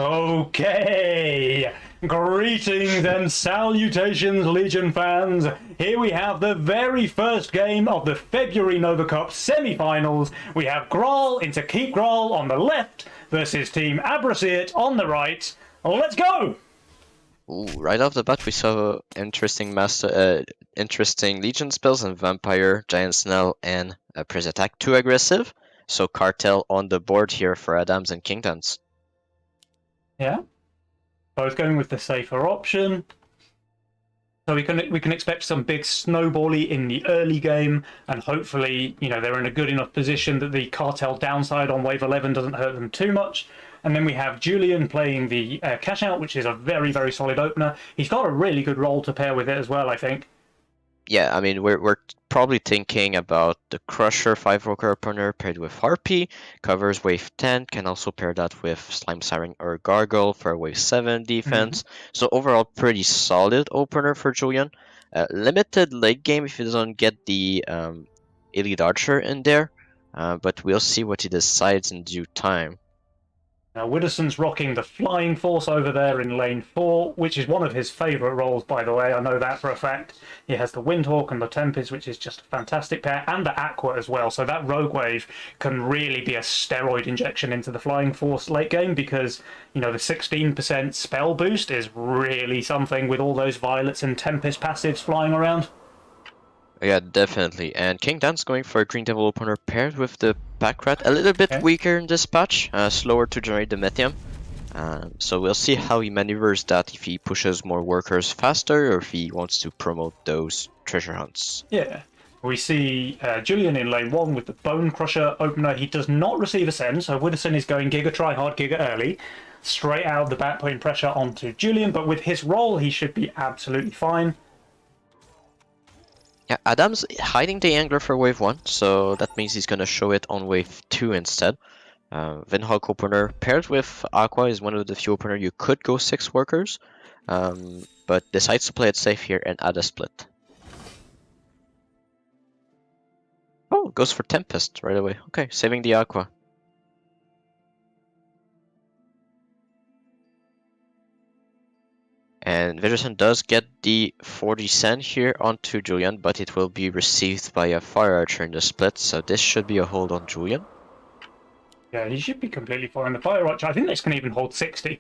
Okay, greetings and salutations, Legion fans. Here we have the very first game of the February Nova Cup semi-finals. We have Grarl into Keep Grarl on the left versus Team Abrasiert on the right. Let's go! Ooh, right off the bat, we saw interesting Legion spells and Vampire, Giant Snell, and Press Attack. Too aggressive, so Cartel on the board here for Adams and Kingdanzz. Yeah, both going with the safer option. So we can expect some big snowbally in the early game, and hopefully, they're in a good enough position that the Cartel downside on wave 11 doesn't hurt them too much. And then we have Julian playing the cash out, which is a very, very solid opener. He's got a really good role to pair with it as well, I think. Yeah, I mean, we're probably thinking about the Crusher 5-Walker opener paired with Harpy, covers wave 10, can also pair that with Slime Siren or Gargoyle for a wave 7 defense. So overall, pretty solid opener for Julian. Limited late game if he doesn't get the Elite Archer in there, but we'll see what he decides in due time. Now, Widderson's rocking the Flying Force over there in lane 4, which is one of his favourite roles, by the way. I know that for a fact. He has the Windhawk and the Tempest, which is just a fantastic pair, and the Aqua as well. So that Rogue Wave can really be a steroid injection into the Flying Force late game because, the 16% spell boost is really something with all those Violets and Tempest passives flying around. Yeah, definitely. And Kingdanzz going for a Green Devil opener paired with the Packrat. A little bit weaker in this patch, slower to generate the Methium. So we'll see how he maneuvers that, if he pushes more workers faster or if he wants to promote those treasure hunts. Yeah. We see Julian in lane 1 with the Bone Crusher opener. He does not receive Ascend, so Widderson is going Giga Try Hard, Giga Early. Straight out of the bat, putting pressure onto Julian, but with his role, he should be absolutely fine. Yeah, Adam's hiding the Angler for wave 1, so that means he's gonna show it on wave 2 instead. Windhawk opener paired with Aqua is one of the few opener you could go 6 workers, but decides to play it safe here and add a split. Oh, goes for Tempest right away. Okay, saving the Aqua. And Widderson does get the 40 cent here onto Julian, but it will be received by a Fire Archer in the split, so this should be a hold on Julian. Yeah, he should be completely fine. The Fire Archer, I think this can even hold 60.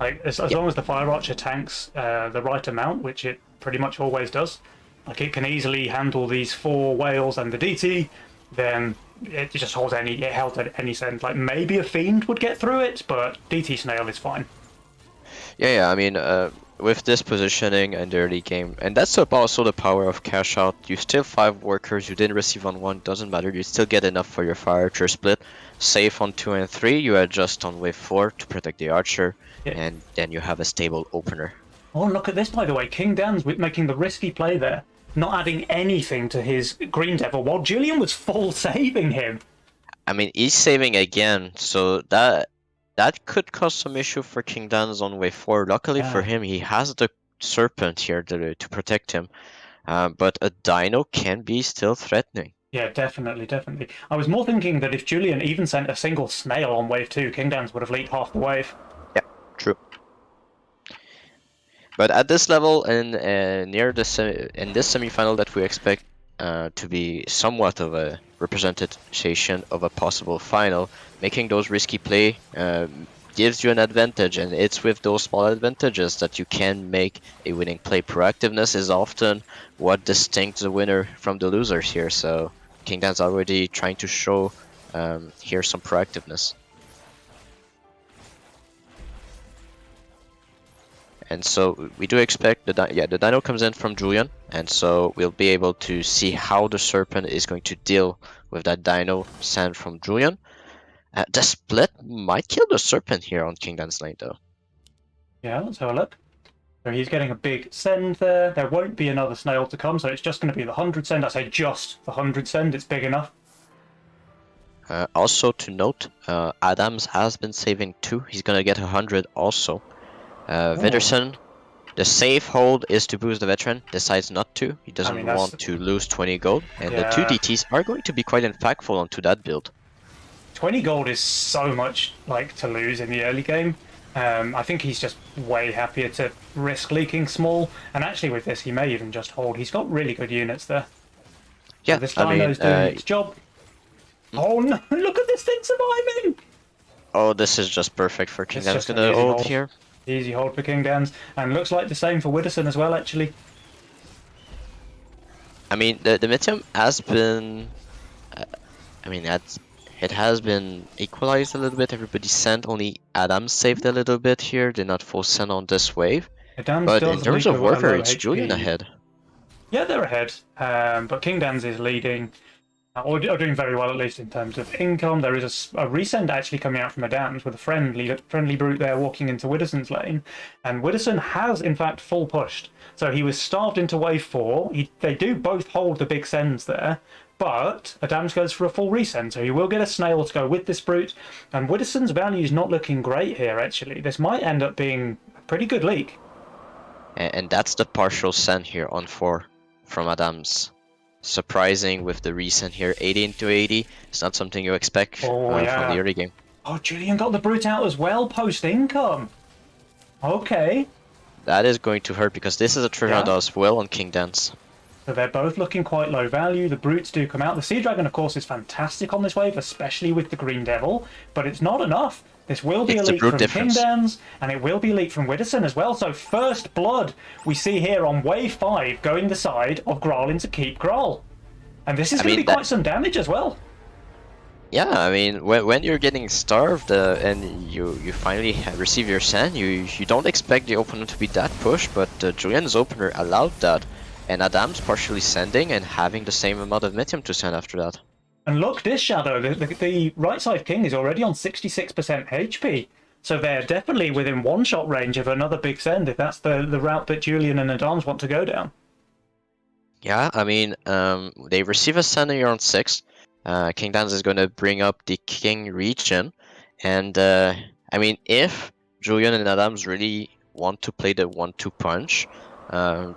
Like, as long as the Fire Archer tanks the right amount, which it pretty much always does, like it can easily handle these 4 whales and the DT, then it just holds it held at any send. Like, maybe a Fiend would get through it, but DT Snail is fine. Yeah, I mean, with this positioning and the early game, and that's also the power of cash out. You still 5 workers, you didn't receive on 1, doesn't matter, you still get enough for your Fire Archer split. Safe on 2 and 3, you adjust on wave 4 to protect the Archer, and then you have a stable opener. Oh, look at this, by the way. Kingdanzz with making the risky play there, not adding anything to his Green Devil, while Julian was full saving him. I mean, he's saving again, so that could cause some issue for Kingdanzz on wave 4. Luckily for him, he has the Serpent here to protect him, but a Dino can be still threatening. Yeah, definitely. I was more thinking that if Julian even sent a single Snail on wave 2, Kingdanzz would have leaked half the wave. Yeah, true. But at this level, and in this semi-final that we expect to be somewhat of a representation of a possible final, making those risky play gives you an advantage, and it's with those small advantages that you can make a winning play. Proactiveness is often what distincts the winner from the losers here, so Kingdanzz already trying to show here some proactiveness. And so we do expect the Dino comes in from Julian, and so we'll be able to see how the Serpent is going to deal with that Dino sent from Julian. The split might kill the Serpent here on Kingdanzz lane, though. Yeah, let's have a look. So he's getting a big send there. There won't be another Snail to come, so it's just going to be the 100 send. I say just the 100 send. It's big enough. Also to note, Adams has been saving 2. He's going to get 100 also. Widderson, the safe hold is to boost the Veteran, decides not to. He doesn't want to lose 20 gold, and the 2 DTs are going to be quite impactful onto that build. 20 gold is so much to lose in the early game. I think he's just way happier to risk leaking small. And actually with this, he may even just hold. He's got really good units there. So Yeah, this I mean, Dino's doing its job. Oh no, look at this thing surviving! oh, this is just perfect for It's Kingdan's just an gonna easy hold hold. here. Easy hold for Kingdanzz. And looks like the same for Widderson as well, actually. I mean, the Mithium has been, uh, I mean, it has been equalized a little bit. Everybody sent, only Adam saved a little bit here. Did not full send on this wave. Adams But in does terms leak of a warfare, low it's Julian HP. ahead. Yeah, they're ahead. But Kingdanzz is leading. Or doing very well, at least in terms of income. There is a resend actually coming out from Adams with a friendly brute there walking into Widderson's lane. And Widderson has, in fact, full pushed. So he was starved into wave 4. They do both hold the big sends there. But Adams goes for a full resend, so he will get a snail to go with this brute. And Widderson's value is not looking great here, actually. This might end up being a pretty good leak. And that's the partial send here on 4 from Adams. Surprising with the resend here, 80 into 80. It's not something you expect Oh, from the yeah. early game. Oh, Julian got the brute out as well, post income. Okay. That is going to hurt because this is a turnaround Yeah. as well on Kingdanzz. So they're both looking quite low value. The brutes do come out. The Sea Dragon, of course, is fantastic on this wave, especially with the Green Devil, but it's not enough. This will be It's a the leak brute from difference. Kingdanzz, and it will be a leak from Widderson as well. So first blood we see here on wave 5 going the side of Grarl into Keep Grarl. And this is going to be quite some damage as well. Yeah, I mean, when you're getting starved and you finally receive your send, you don't expect the opponent to be that pushed, but Julian's opener allowed that, and Adam's partially sending and having the same amount of Mithium to send after that. And look, this Shadow, the right side king is already on 66% HP. So they're definitely within one-shot range of another big send if that's the route that Julian and Adams want to go down. Yeah, I mean, they receive a send here on 6. Kingdanzz is going to bring up the King region, and I mean, if Julian and Adams really want to play the 1-2 punch,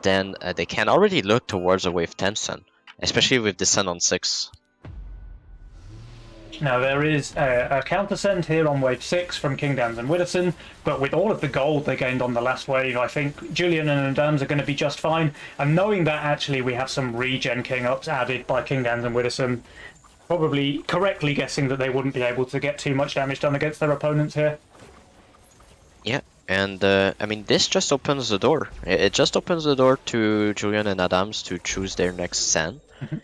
then they can already look towards a wave 10 send, especially with the send on 6. Now there is a counter send here on wave 6 from Kingdanzz and Widderson, but with all of the gold they gained on the last wave, I think Julian and Adams are going to be just fine. And knowing that actually we have some regen king ups added by Kingdanzz and Widderson, probably correctly guessing that they wouldn't be able to get too much damage done against their opponents here. Yeah, and I mean, this just opens the door. It just opens the door to Julian and Adams to choose their next send.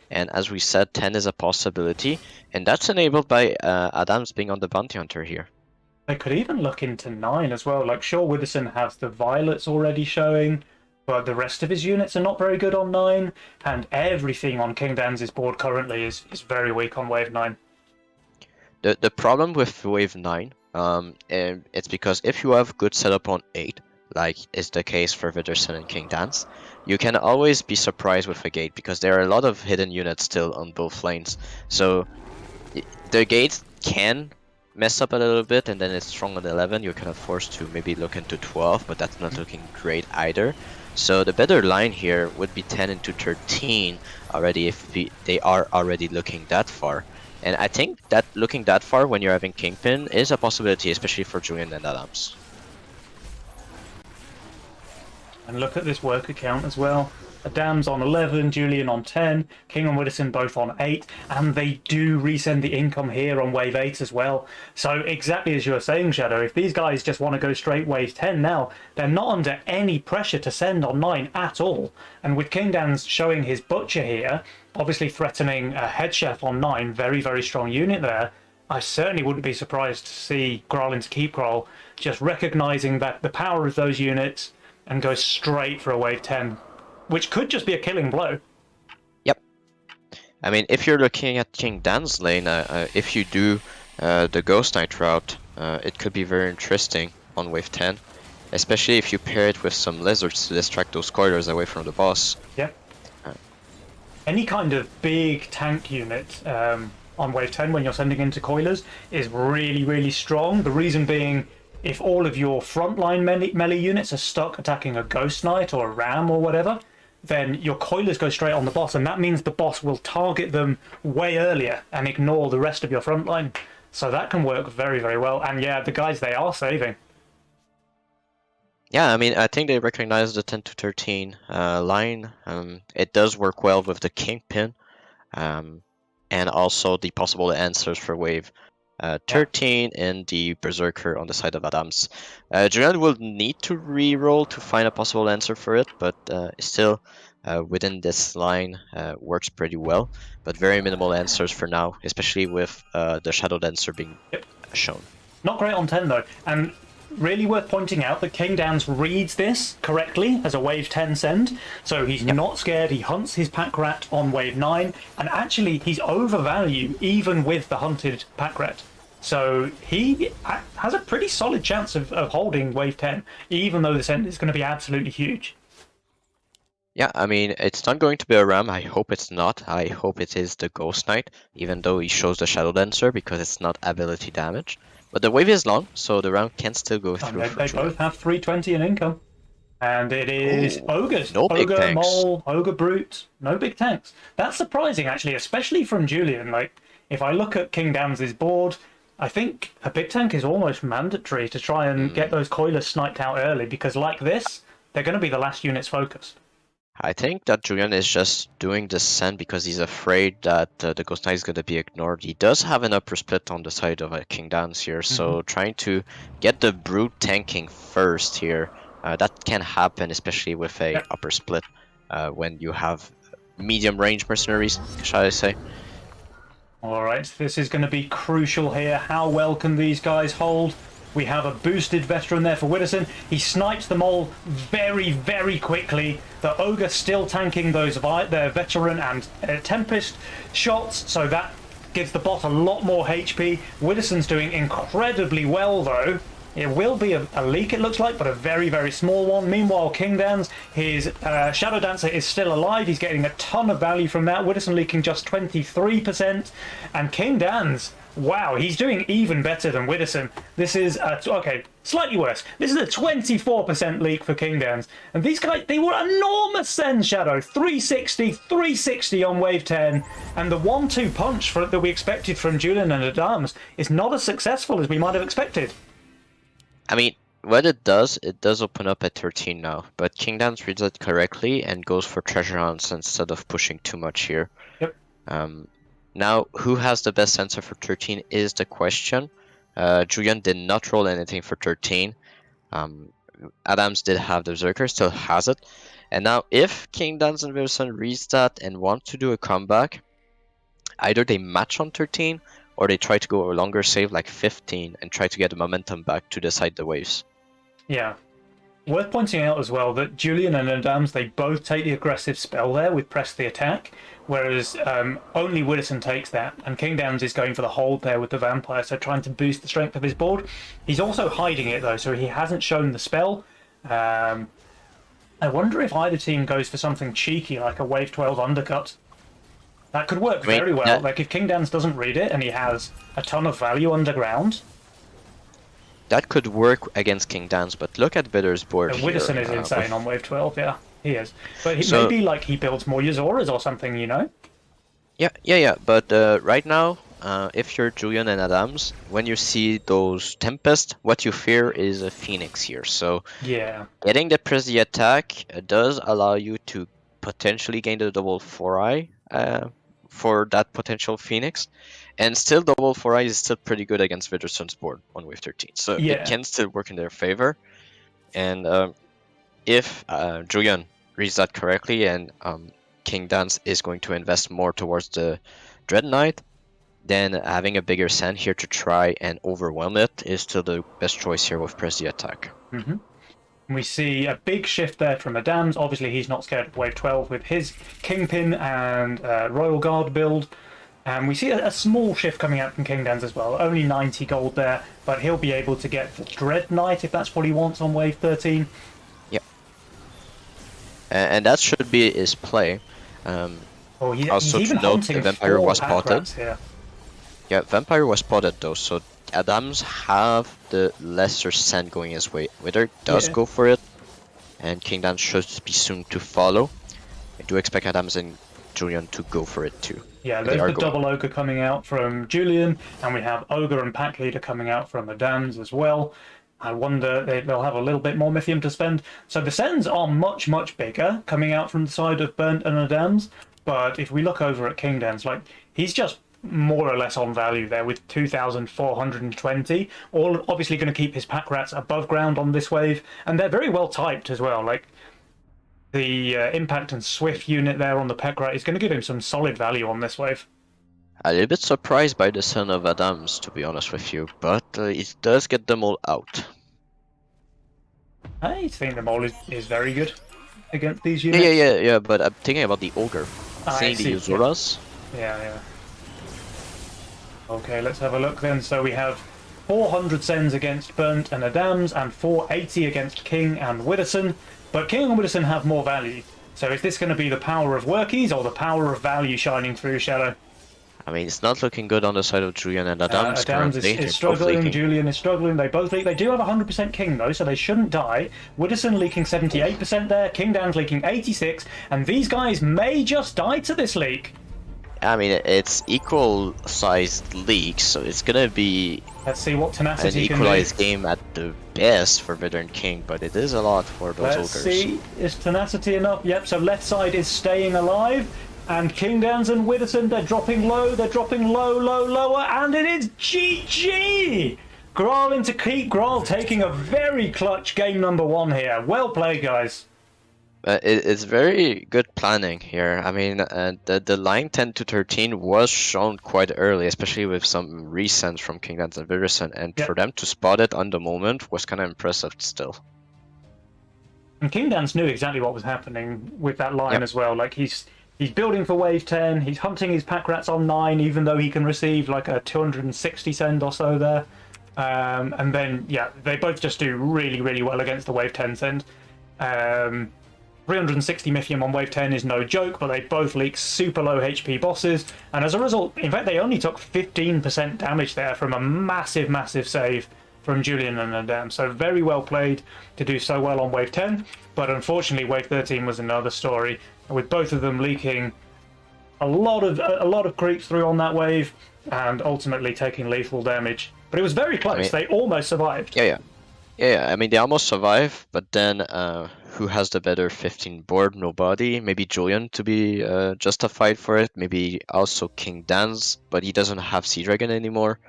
And as we said, 10 is a possibility, and that's enabled by Adams being on the bounty hunter here. They could even look into 9 as well. Like, sure, Widderson has the violets already showing, but the rest of his units are not very good on 9, and everything on Kingdanz's board currently is very weak on wave 9. The problem with wave 9, it's because if you have good setup on 8, like is the case for Widderson and Kingdanzz, you can always be surprised with a gate because there are a lot of hidden units still on both lanes. So the gate can mess up a little bit, and then it's strong on 11. You're kind of forced to maybe look into 12, but that's not looking great either. So the better line here would be 10 into 13 already if they are already looking that far. And I think that looking that far when you're having Kingpin is a possibility, especially for Julian and Adams. And look at this worker count as well. Adams on 11, Julian on 10, King and Widderson both on 8, and they do resend the income here on wave 8 as well. So exactly as you were saying, Shadow, if these guys just want to go straight wave 10 now, they're not under any pressure to send on 9 at all. And with Kingdanzz showing his Butcher here, obviously threatening a Head Chef on 9, very, very strong unit there, I certainly wouldn't be surprised to see Grarl into Keep Grarl just recognising that the power of those units and go straight for a wave 10, which could just be a killing blow. Yep. I mean, if you're looking at Kingdanzz lane, if you do the Ghost Knight route, it could be very interesting on wave 10, especially if you pair it with some lizards to distract those coilers away from the boss. Yep. Any kind of big tank unit on wave 10 when you're sending into coilers is really, really strong. The reason being, if all of your frontline melee units are stuck attacking a Ghost Knight or a Ram or whatever, then your coilers go straight on the boss, and that means the boss will target them way earlier and ignore the rest of your frontline. So that can work very, very well. And yeah, the guys they are saving. Yeah, I mean, I think they recognize the 10 to 13 line. It does work well with the Kingpin, um, and also the possible answers for wave Yeah. 13 and the Berserker on the side of Adams. Julian will need to re-roll to find a possible answer for it, but still within this line works pretty well. But very minimal answers for now, especially with the Shadow Dancer being Yep. shown. Not great on 10 though, and really worth pointing out that Kingdanzz reads this correctly as a wave 10 send, so he's not scared. He hunts his pack rat on wave 9, and actually he's overvalue even with the hunted pack rat. So he has a pretty solid chance of holding wave 10, even though the send is going to be absolutely huge. Yeah, I mean, it's not going to be a ram. I hope it's not. I hope it is the Ghost Knight, even though he shows the Shadow Dancer because it's not ability damage. But the wave is long, so the ram can still go And through for they Julian. both have 320 in income. And it is Ooh, ogres, no big ogre tanks. mole, ogre brute, no big tanks. That's surprising actually, especially from Julian. Like if I look at Kingdanz's board, I think a big tank is almost mandatory to try and get those coilers sniped out early, because like this, they're going to be the last units focused. I think that Julian is just doing this send because he's afraid that the Ghost Knight is going to be ignored. He does have an upper split on the side of Kingdanzz here, so trying to get the brute tanking first here, that can happen, especially with a Yep. upper split when you have medium range mercenaries, shall I say. All right, this is going to be crucial here. How well can these guys hold? We have a boosted veteran there for Widderson. He snipes them all very, very quickly. The Ogre still tanking their veteran and Tempest shots, so that gives the bot a lot more HP. Widderson's doing incredibly well, though. It will be a leak, it looks like, but a very, very small one. Meanwhile, Kingdanzz, his Shadow Dancer is still alive. He's getting a ton of value from that. Widderson leaking just 23%. And Kingdanzz, wow, he's doing even better than Widderson. This is, okay, slightly worse. This is a 24% leak for Kingdanzz. And these guys, they were enormous send, Shadow. 360, 360 on wave 10. And the 1-2 punch that we expected from Julian and Adams is not as successful as we might have expected. I mean, what it does open up at 13 now, but Kingdanzz reads it correctly and goes for treasure hunts instead of pushing too much here. Yep. Now, who has the best answer for 13 is the question. Julian did not roll anything for 13. Adams did have the Berserker, still has it. And now, if Kingdanzz and Wilson reads that and want to do a comeback, either they match on 13 or they try to go a longer save like 15 and try to get the momentum back to decide the waves. Yeah. Worth pointing out as well that Julian and Adams, they both take the aggressive spell there with press the attack, whereas only Widderson takes that, and Kingdanzz is going for the hold there with the vampire, so trying to boost the strength of his board. He's also hiding it though, so he hasn't shown the spell. I wonder if either team goes for something cheeky like a wave 12 undercut. That could work very well. Like if Kingdanzz doesn't read it and he has a ton of value underground. That could work against Kingdanzz, but look at Bitter's board here. Widderson is insane on wave 12, yeah. He is. But maybe like he builds more Yazoras or something, you know? Yeah. But right now, if you're Julian and Adams, when you see those Tempest, what you fear is a Phoenix here. So yeah, getting the press the attack does allow you to potentially gain the double 4-eye for that potential Phoenix. And still double 4-eye is still pretty good against Widderson's board on wave 13. So it can still work in their favor. And if Julian reads that correctly and Kingdanzz is going to invest more towards the Dread Knight, then having a bigger send here to try and overwhelm it is still the best choice here with press the attack. We see a big shift there from Adams. Obviously, he's not scared of wave 12 with his Kingpin and Royal Guard build. And we see a small shift coming out from Kingdanzz as well. Only 90 gold there, but he'll be able to get the Dread Knight if that's what he wants on wave 13. Yep. And that should be his play. Also he's even to note, the Vampire was spotted. Yeah, Vampire was spotted though, so Adams have the lesser send going his way. Wither does go for it, and Kingdanzz should be soon to follow. I do expect Adams and Julian to go for it too. Yeah, there's the double Ogre coming out from Julian, and we have Ogre and Pack Leader coming out from Adams as well. I wonder they'll have a little bit more Mythium to spend. So the Sens are much, much bigger coming out from the side of Burnt and Adams. But if we look over at Kingdanzz, like he's just more or less on value there with 2,420. All obviously going to keep his pack rats above ground on this wave, and they're very well typed as well. Like the Impact and Swift unit there on the pack rat is going to give him some solid value on this wave. A little bit surprised by the Son of Adams, to be honest with you, but it does get them all out. I think the mole is very good against these Yeah, units. yeah, but I'm thinking about the Ogre. Seeing the Uzuras. Yeah. Okay, let's have a look then. So we have 400 Sens against Burnt and Adams and 480 against King and Widderson. But King and Widderson have more value. So is this going to be the power of workies or the power of value shining through, Shadow? I mean, it's not looking good on the side of Julian and Adams. Adams is struggling, Julian is struggling, they both leak. They do have 100% King though, so they shouldn't die. Widderson leaking 78% there, Kingdanzz leaking 86, and these guys may just die to this leak. I mean, it's equal-sized leaks, so it's gonna be Let's see what Tenacity an can do. equalized game at the best for Vidder and King, but it is a lot for those Let's Ogres. see, is Tenacity enough? Yep, so left side is staying alive. And Kingdanzz and Widderson, they're dropping low, lower, and it is GG! Grarl into keep, Grarl taking a very clutch game number 1 here. Well played, guys. It's very good planning here. I mean, the line 10 to 13 was shown quite early, especially with some resends from Kingdanzz and Widderson, and Yep. for them to spot it on the moment was kind of impressive still. And Kingdanzz knew exactly what was happening with that line Yep. as well. Like he's building for wave 10, he's hunting his pack rats on 9, even though he can receive like a 260 send or so there. And then, yeah, they both just do really, really well against the wave 10 send. 360 Mythium on wave 10 is no joke, but they both leak super low HP bosses. And as a result, in fact, they only took 15% damage there from a massive, massive save from Julian and Adams. So very well played to do so well on wave 10. But unfortunately, wave 13 was another story, with both of them leaking a lot of creeps through on that wave and ultimately taking lethal damage. But it was very close. I mean, they almost survived. Yeah, I mean, they almost survive, but then who has the better 15 board? Nobody. Maybe Julian to be justified for it. Maybe also Kingdanzz, but he doesn't have Sea Dragon anymore.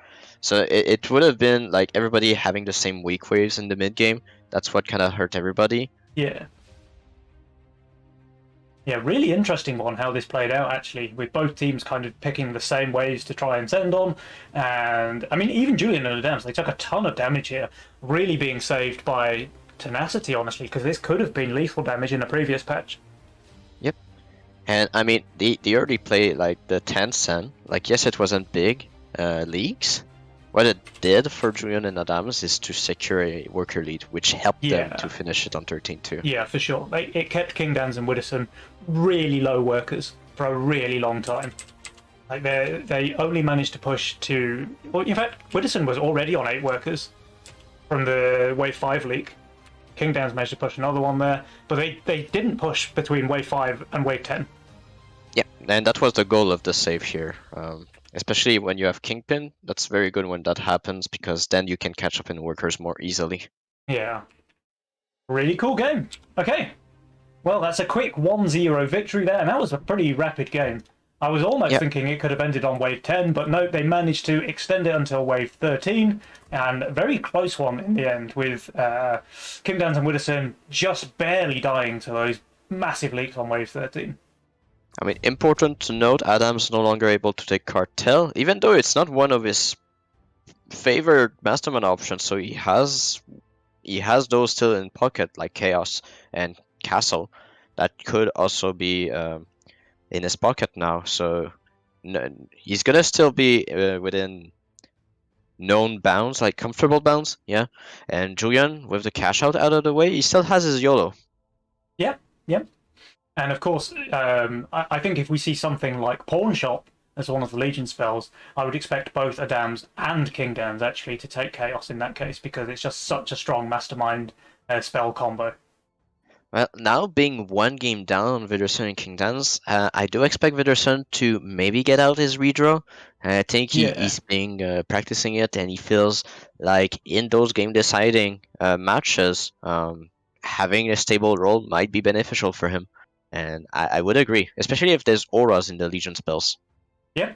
So it would have been like everybody having the same weak waves in the mid game. That's what kind of hurt everybody. Yeah. Yeah, really interesting one how this played out actually, with both teams kind of picking the same waves to try and send on. And I mean, even Julian and Adams, they took a ton of damage here, really being saved by Tenacity, honestly, because this could have been lethal damage in a previous patch. Yep. And I mean, the early play, like the 10 Sen, like yes, it wasn't big leagues. What it did for Julian and Adams is to secure a worker lead, which helped them to finish it on 13 too. Yeah, for sure. It kept Kingdanzz and Widderson really low workers for a really long time. Like they only managed to push to... Well, in fact, Widderson was already on 8 workers from the Wave 5 leak. Kingdanzz managed to push another one there, but they didn't push between Wave 5 and Wave 10. Yeah, and that was the goal of the save here. Especially when you have Kingpin, that's very good when that happens, because then you can catch up in workers more easily. Yeah. Really cool game. Okay. Well, that's a quick 1-0 victory there, and that was a pretty rapid game. I was almost thinking it could have ended on wave 10, but no, they managed to extend it until wave 13, and a very close one in the end, with Kingdanzz and Widderson just barely dying to those massive leaks on wave 13. I mean, important to note, Adam's no longer able to take Cartel, even though it's not one of his favored Mastermind options, so he has those still in pocket, like Chaos and Castle, that could also be in his pocket now, so he's gonna still be within known bounds, like comfortable bounds, yeah. And Julian, with the cash out of the way, he still has his YOLO. Yep. And of course, I think if we see something like Pawn Shop as one of the Legion spells, I would expect both Adams and Kingdanzz actually to take Chaos in that case, because it's just such a strong Mastermind spell combo. Well, now being one game down on Widderson and Kingdanzz, I do expect Widderson to maybe get out his redraw. I think Yeah. he's been practicing it, and he feels like in those game deciding matches, having a stable role might be beneficial for him. And I would agree, especially if there's auras in the Legion spells. Yeah.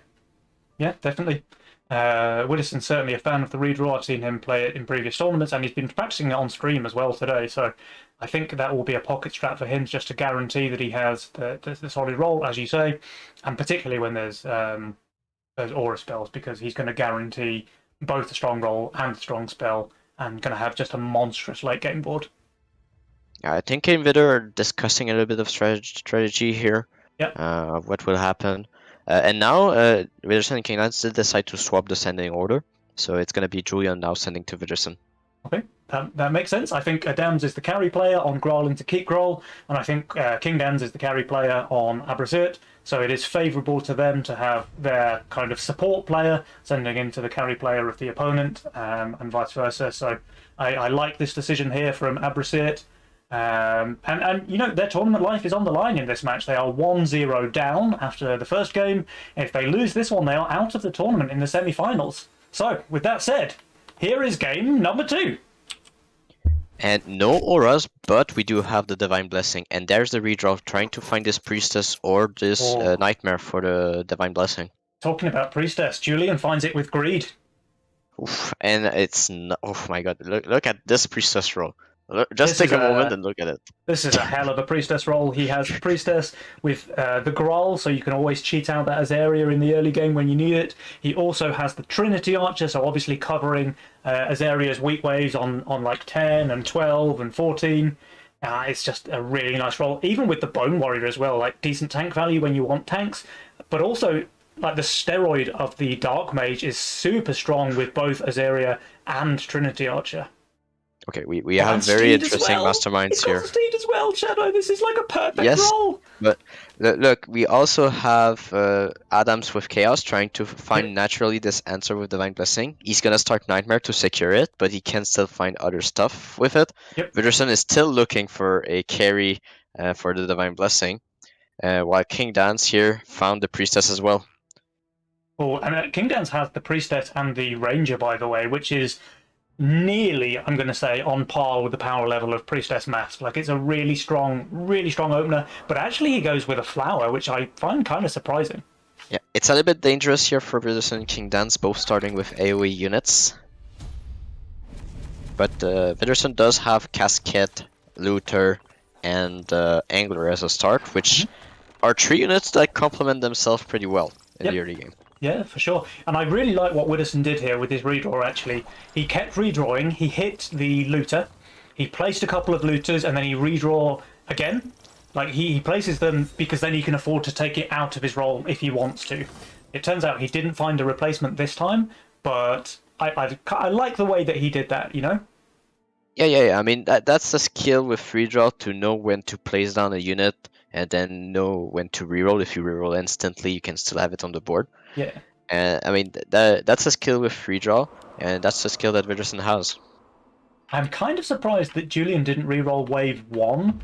Yeah, definitely. Widderson's certainly a fan of the redraw. I've seen him play it in previous tournaments, and he's been practicing it on stream as well today. So I think that will be a pocket strat for him, just to guarantee that he has the solid role, as you say, and particularly when there's aura spells, because he's going to guarantee both the strong roll and the strong spell, and going to have just a monstrous late game board. I think Kane Vidder are discussing a little bit of strategy here. Yep. Of what will happen. And now Widderson and Kingdanzz did decide to swap the sending order. So it's going to be Julian now sending to Widderson. Okay, that makes sense. I think Adams is the carry player on Grarl into keep Grarl, and I think Kingdanzz is the carry player on Abrasiert. So it is favourable to them to have their kind of support player sending into the carry player of the opponent, and vice versa. So I like this decision here from Abrasiert. And you know, their tournament life is on the line in this match. They are 1-0 down after the first game. If they lose this one, they are out of the tournament in the semi-finals. So, with that said, here is game number 2. And no auras, but we do have the Divine Blessing. And there's the redraw, trying to find this Priestess or this Nightmare for the Divine Blessing. Talking about Priestess, Julian finds it with Greed. Oof, and it's not, oh my god, look at this Priestess roll. Just take a moment and look at it. This is a hell of a Priestess roll. He has Priestess with the Grarl, so you can always cheat out that Azaria in the early game when you need it. He also has the Trinity Archer, so obviously covering Azaria's weak waves on like 10 and 12 and 14. It's just a really nice roll, even with the Bone Warrior as well, like decent tank value when you want tanks, but also like the steroid of the Dark Mage is super strong with both Azaria and Trinity Archer. Okay, we have very interesting masterminds here. Steed as well, Shadow. This is like a perfect roll. But look, we also have Adams with Chaos trying to find naturally this answer with Divine Blessing. He's gonna start Nightmare to secure it, but he can still find other stuff with it. Yep. Widderson is still looking for a carry for the Divine Blessing, while Kingdanzz here found the Priestess as well. Oh, and Kingdanzz has the Priestess and the Ranger, by the way, which is nearly, I'm going to say, on par with the power level of Priestess Mask. Like, it's a really strong opener, but actually he goes with a Flower, which I find kind of surprising. Yeah, it's a little bit dangerous here for Widderson and Kingdanzz, both starting with AoE units. But Widderson does have Casket, Looter, and Angler as a start, which are 3 units that complement themselves pretty well in the early game. Yeah, for sure. And I really like what Widderson did here with his redraw, actually. He kept redrawing, he hit the Looter, he placed a couple of Looters, and then he redraw again. Like, he places them because then he can afford to take it out of his roll if he wants to. It turns out he didn't find a replacement this time, but I like the way that he did that, you know? Yeah. I mean, that's the skill with redraw, to know when to place down a unit and then know when to reroll. If you reroll instantly, you can still have it on the board. Yeah. And I mean, that's a skill with redraw, and that's the skill that Widderson has. I'm kind of surprised that Julian didn't reroll wave 1.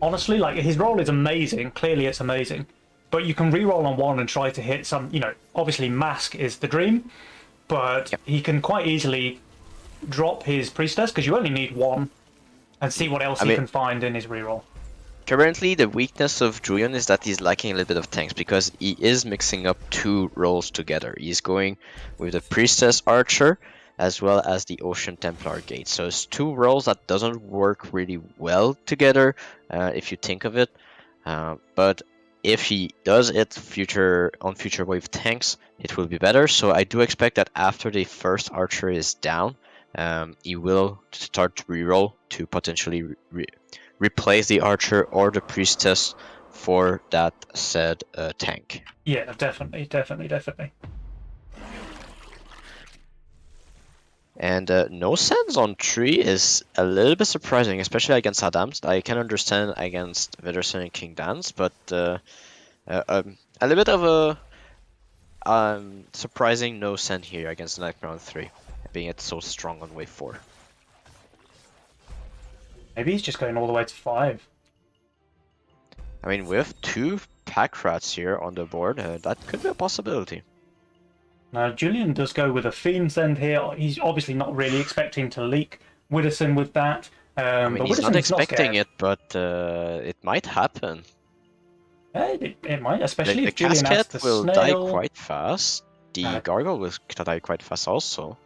Honestly, like, his roll is amazing. Clearly, it's amazing. But you can reroll on 1 and try to hit some, you know, obviously Mask is the dream, but he can quite easily drop his Priestess because you only need 1 and see what else he can find in his reroll. Currently, the weakness of Julian is that he's lacking a little bit of tanks because he is mixing up 2 rolls together. He's going with the Priestess Archer as well as the Ocean Templar Gate. So it's 2 rolls that doesn't work really well together if you think of it. But if he does it on future wave tanks, it will be better. So I do expect that after the first Archer is down, he will start to reroll to potentially replace the Archer or the Priestess for that said tank. Yeah, definitely. And no sense on 3 is a little bit surprising, especially against Adams. I can understand against Widderson and Kingdanzz, but a little bit of a surprising no send here against Nightmare on 3, being it so strong on wave 4. Maybe he's just going all the way to 5. I mean, with 2 pack rats here on the board, that could be a possibility. Now, Julian does go with a Fiend's End here. He's obviously not really expecting to leak Widderson with that. I mean, But he's not Widderson's not expecting scared. it, but it might happen. It might, especially The if Julian adds casket the will die snail. quite fast. The gargoyle will die quite fast also.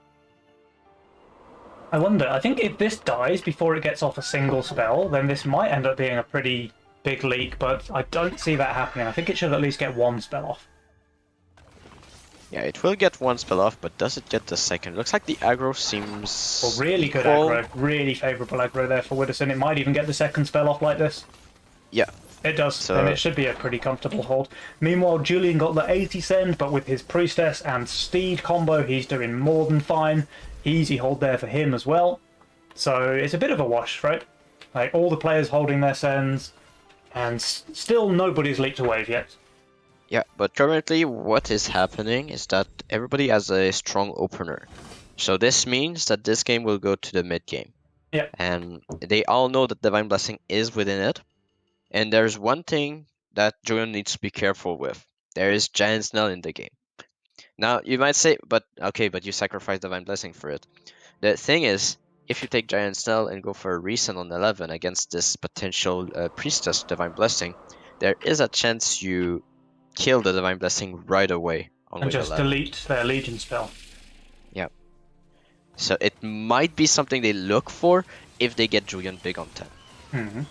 I wonder, I think if this dies before it gets off a single spell, then this might end up being a pretty big leak, but I don't see that happening. I think it should at least get 1 spell off. Yeah, it will get 1 spell off, but does it get the second? Looks like the aggro seems Well, really good equal. aggro. Really favourable aggro there for Widderson. It might even get the second spell off like this. Yeah. It does, So... and it should be a pretty comfortable hold. Meanwhile, Julian got the 80 send, but with his Priestess and Steed combo, he's doing more than fine. Easy hold there for him as well. So it's a bit of a wash, right? Like, all the players holding their sends, and still nobody's leaked a wave yet. Yeah, but currently what is happening is that everybody has a strong opener. So this means that this game will go to the mid game. Yeah. And they all know that Divine Blessing is within it. And there's one thing that Julian needs to be careful with. There is Giant Snell in the game. Now, you might say, but you sacrifice Divine Blessing for it. The thing is, if you take Giant Snell and go for a resend on 11 against this potential Priestess Divine Blessing, there is a chance you kill the Divine Blessing right away on And wave just 11. delete their Legion spell. Yeah. So it might be something they look for if they get Julian big on 10. Mm-hmm.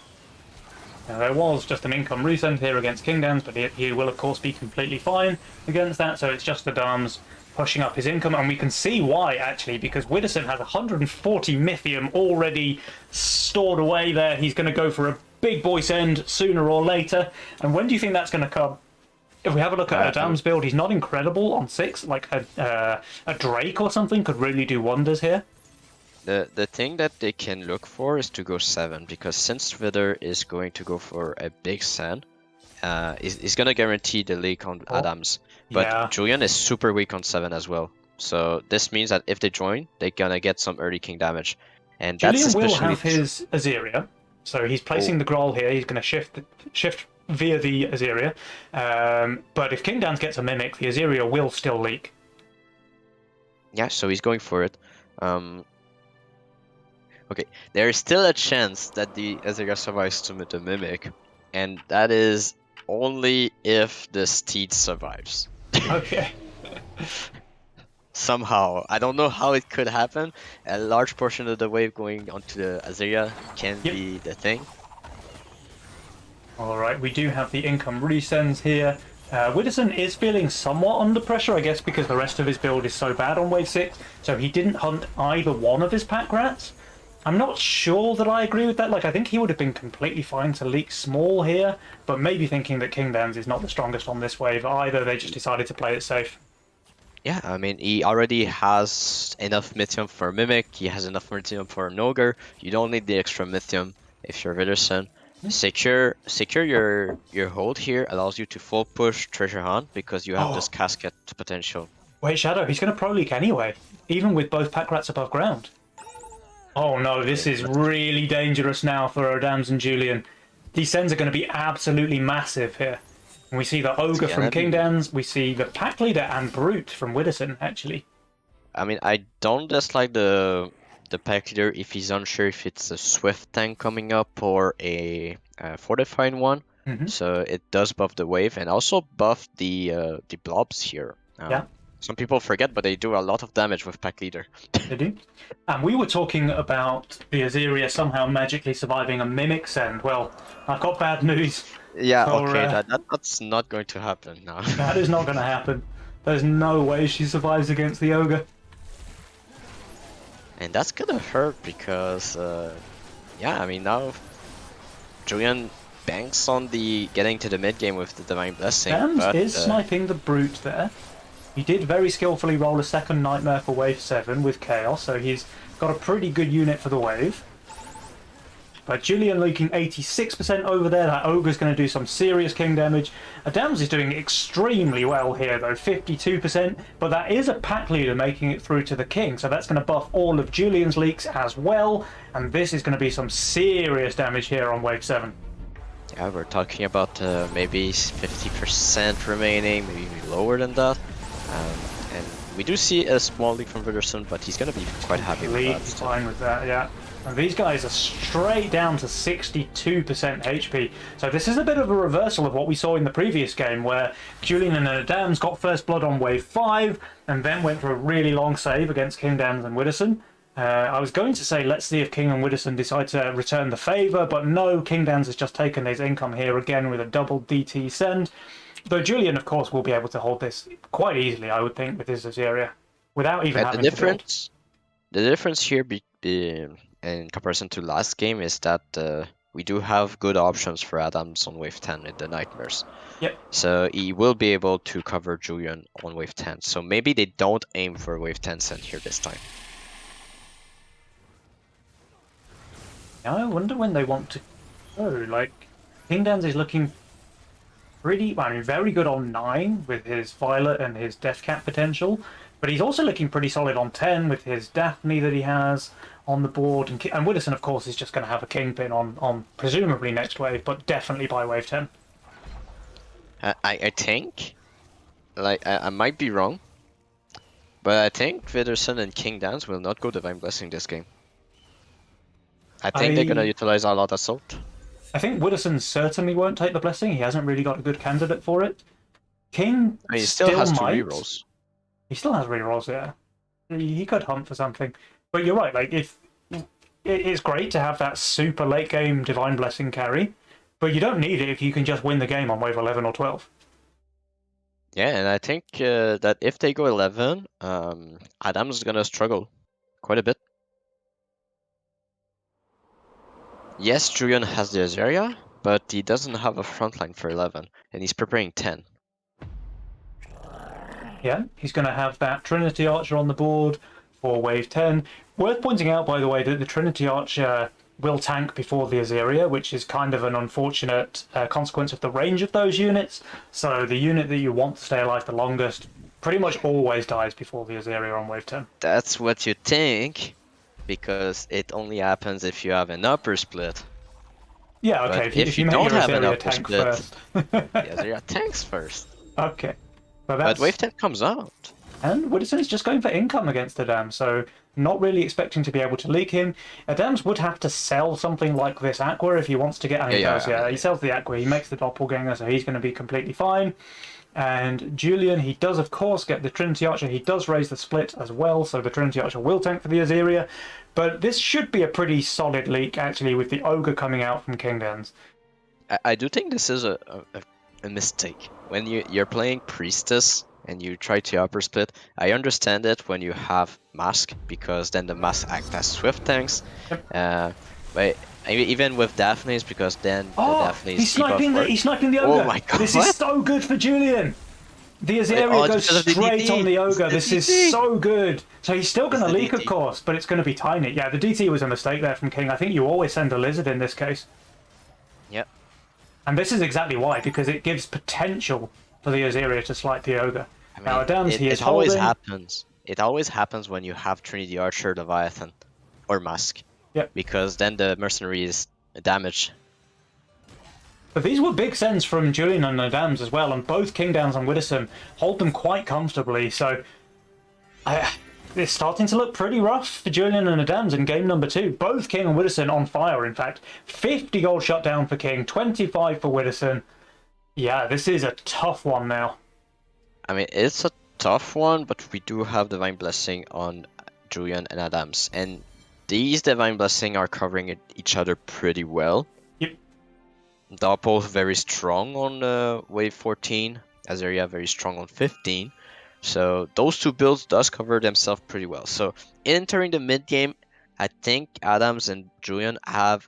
Now, there was just an income resend here against Kingdanzz, but he will of course be completely fine against that, so it's just the Dams pushing up his income, and we can see why actually, because Widderson has 140 Mythium already stored away there. He's going to go for a big boy send sooner or later, and when do you think that's going to come? If we have a look at a Dams build, he's not incredible on 6, like a Drake or something could really do wonders here. The thing that they can look for is to go 7, because since Vidder is going to go for a big send, he's going to guarantee the leak on Adams. But Yeah. Julian is super weak on 7 as well. So this means that if they join, they're going to get some early king damage. And Julian that's will especially have his Azeria, so he's placing the Grarl here. He's going to shift via the Azeria. But if Kingdanzz gets a Mimic, the Azeria will still leak. Yeah, so he's going for it. Okay, there is still a chance that the Azeria survives to the Mimic, and that is only if the Steed survives. Okay. Somehow. I don't know how it could happen. A large portion of the wave going onto the Azeria can be the thing. Alright, we do have the income resends here. Widderson is feeling somewhat under pressure, I guess, because the rest of his build is so bad on wave 6, so he didn't hunt either one of his pack rats. I'm not sure that I agree with that. Like, I think he would have been completely fine to leak small here, but maybe thinking that Kingdanzz is not the strongest on this wave either, they just decided to play it safe. Yeah, I mean, he already has enough Mythium for a Mimic, he has enough Mythium for an Ogre, you don't need the extra Mythium if you're Widderson. Secure your hold here allows you to full push Treasure Hunt because you have this casket potential. Wait, Shadow, he's going to pro leak anyway, even with both pack rats above ground. Oh no, this is really dangerous now for Adams and Julian. These sends are going to be absolutely massive here. And we see the Ogre from Kingdanzz, we see the Pack Leader and Brute from Widderson, actually. I mean, I don't dislike the Pack Leader if he's unsure if it's a Swift tank coming up or a fortified one. So it does buff the wave and also buff the blobs here. Yeah. Some people forget, but they do a lot of damage with Pack Leader. They do. And we were talking about the Azeria somehow magically surviving a Mimic send. Well, I've got bad news. Yeah, okay, that's not going to happen now. That is not going to happen. There's no way she survives against the Ogre. And that's gonna hurt because, yeah, I mean, now Julian banks on the getting to the mid game with the Divine Blessing. Dams is sniping the Brute there. He did very skillfully roll a second Nightmare for wave 7 with Chaos, so he's got a pretty good unit for the wave. But Julian leaking 86% over there. That Ogre's going to do some serious king damage. Adams is doing extremely well here though, 52%, but that is a pack leader making it through to the king, so that's going to buff all of Julian's leaks as well, and this is going to be some serious damage here on wave 7. Yeah, we're talking about maybe 50% remaining, maybe lower than that. And we do see a small leak from Widderson, but he's gonna be quite happy with that. Completely fine with that, yeah. And these guys are straight down to 62% HP. So this is a bit of a reversal of what we saw in the previous game, where Julian and Adams got first blood on wave 5, and then went for a really long save against Kingdanzz and Widderson. I was going to say, let's see if King and Widderson decide to return the favour, but no, Kingdanzz has just taken his income here again with a double DT send. Though Julian, of course, will be able to hold this quite easily, I would think, with his Azaria, without even having to build. The difference here in comparison to last game is that we do have good options for Adams on wave 10 in the Nightmares. Yep. So he will be able to cover Julian on wave 10. So maybe they don't aim for a wave 10 send here this time. I wonder when they want to go. Like, Kingdanzz is looking pretty, I mean, very good on 9 with his Violet and his Deathcat potential, but he's also looking pretty solid on 10 with his Daphne that he has on the board. And Widderson, of course, is just going to have a Kingpin on presumably next wave, but definitely by wave 10. I think, like, I might be wrong, but I think Widderson and Kingdanzz will not go Divine Blessing this game. I think they're going to utilize a lot of Assault. I think Widderson certainly won't take the Blessing. He hasn't really got a good candidate for it. King I mean, he still has might. 2 rerolls. He still has rerolls, yeah. He could hunt for something. But you're right, like, if it's great to have that super late game Divine Blessing carry, but you don't need it if you can just win the game on wave 11 or 12. Yeah, and I think that if they go 11, Adam's is going to struggle quite a bit. Yes, Julian has the Azaria, but he doesn't have a frontline for 11, and he's preparing 10. Yeah, he's going to have that Trinity Archer on the board for wave 10. Worth pointing out, by the way, that the Trinity Archer will tank before the Azaria, which is kind of an unfortunate consequence of the range of those units. So the unit that you want to stay alive the longest pretty much always dies before the Azaria on wave 10. That's what you think, because it only happens if you have an upper split. Yeah, okay, if you make don't your have an Azaria upper tank split, first. the Azaria tanks first. Okay. But wave 10 comes out. And Widderson is just going for income against Adams, so not really expecting to be able to leak him. Adams would have to sell something like this Aqua if he wants to get... And he does, yeah. He sells the Aqua, he makes the Doppelganger, so he's going to be completely fine. And Julian, he does, of course, get the Trinity Archer. He does raise the split as well, so the Trinity Archer will tank for the Azaria. But this should be a pretty solid leak, actually, with the Ogre coming out from Kingdanzz. I do think this is a mistake. When you're playing Priestess and you try to upper split, I understand it when you have Mask, because then the Mask act as Swift tanks. Yep. But even with Daphne's, because then the Daphne's he's sniping the Ogre! Oh my god! This is so good for Julian! The Azaria goes straight on the Ogre. This is so good. So he's still going to leak, of course, but it's going to be tiny. Yeah, the DT was a mistake there from King. I think you always send a Lizard in this case. Yep. And this is exactly why, because it gives potential for the Azaria to slight the Ogre. I mean, now, Adams, he is it always holding. happens. It always happens when you have Trinity Archer, Leviathan, or Mask. Yep. Because then the Mercenary is damaged. But these were big sends from Julian and Adams as well, and both Kingdanzz and Widderson hold them quite comfortably, so it's starting to look pretty rough for Julian and Adams in game number 2. Both King and Widderson on fire, in fact. 50 gold shutdown for King, 25 for Widderson. Yeah, this is a tough one now. I mean, it's a tough one, but we do have Divine Blessing on Julian and Adams, and these Divine Blessing are covering each other pretty well. Yep. Doppel very strong on wave 14, Azaria very strong on 15. So those two builds does cover themselves pretty well. So entering the mid game, I think Adams and Julian have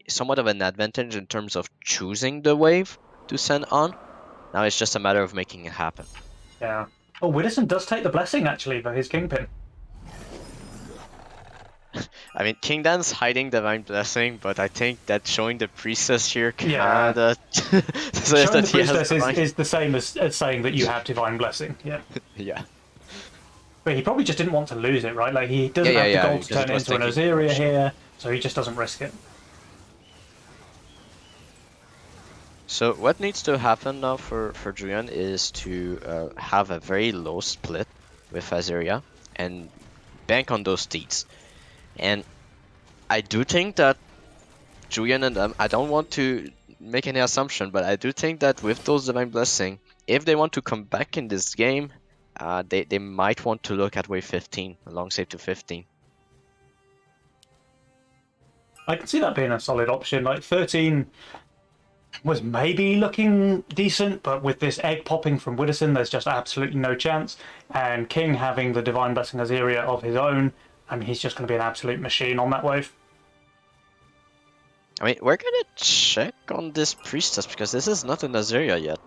somewhat of an advantage in terms of choosing the wave to send on. Now it's just a matter of making it happen. Yeah. Oh, Widderson does take the Blessing, actually, for his Kingpin. I mean, Kingdanzz hiding Divine Blessing, but I think that showing the Priestess here kinda... Yeah. says Showing that the he has Priestess is the same as saying that you have Divine Blessing, yeah. Yeah. But he probably just didn't want to lose it, right? Like, he doesn't have the gold to turn it into an Azaria here, so he just doesn't risk it. So what needs to happen now for Julian is to have a very low split with Azeria and bank on those steeds. And I do think that Julian and I don't want to make any assumption, but I do think that with those Divine Blessing, if they want to come back in this game, they might want to look at wave 15, a long save to 15. I can see that being a solid option. Like 13 was maybe looking decent, but with this egg popping from Widderson, there's just absolutely no chance. And King having the Divine Blessing Azeria of his own, I mean, he's just going to be an absolute machine on that wave. I mean, we're gonna check on this priestess because this is not an Azeria yet.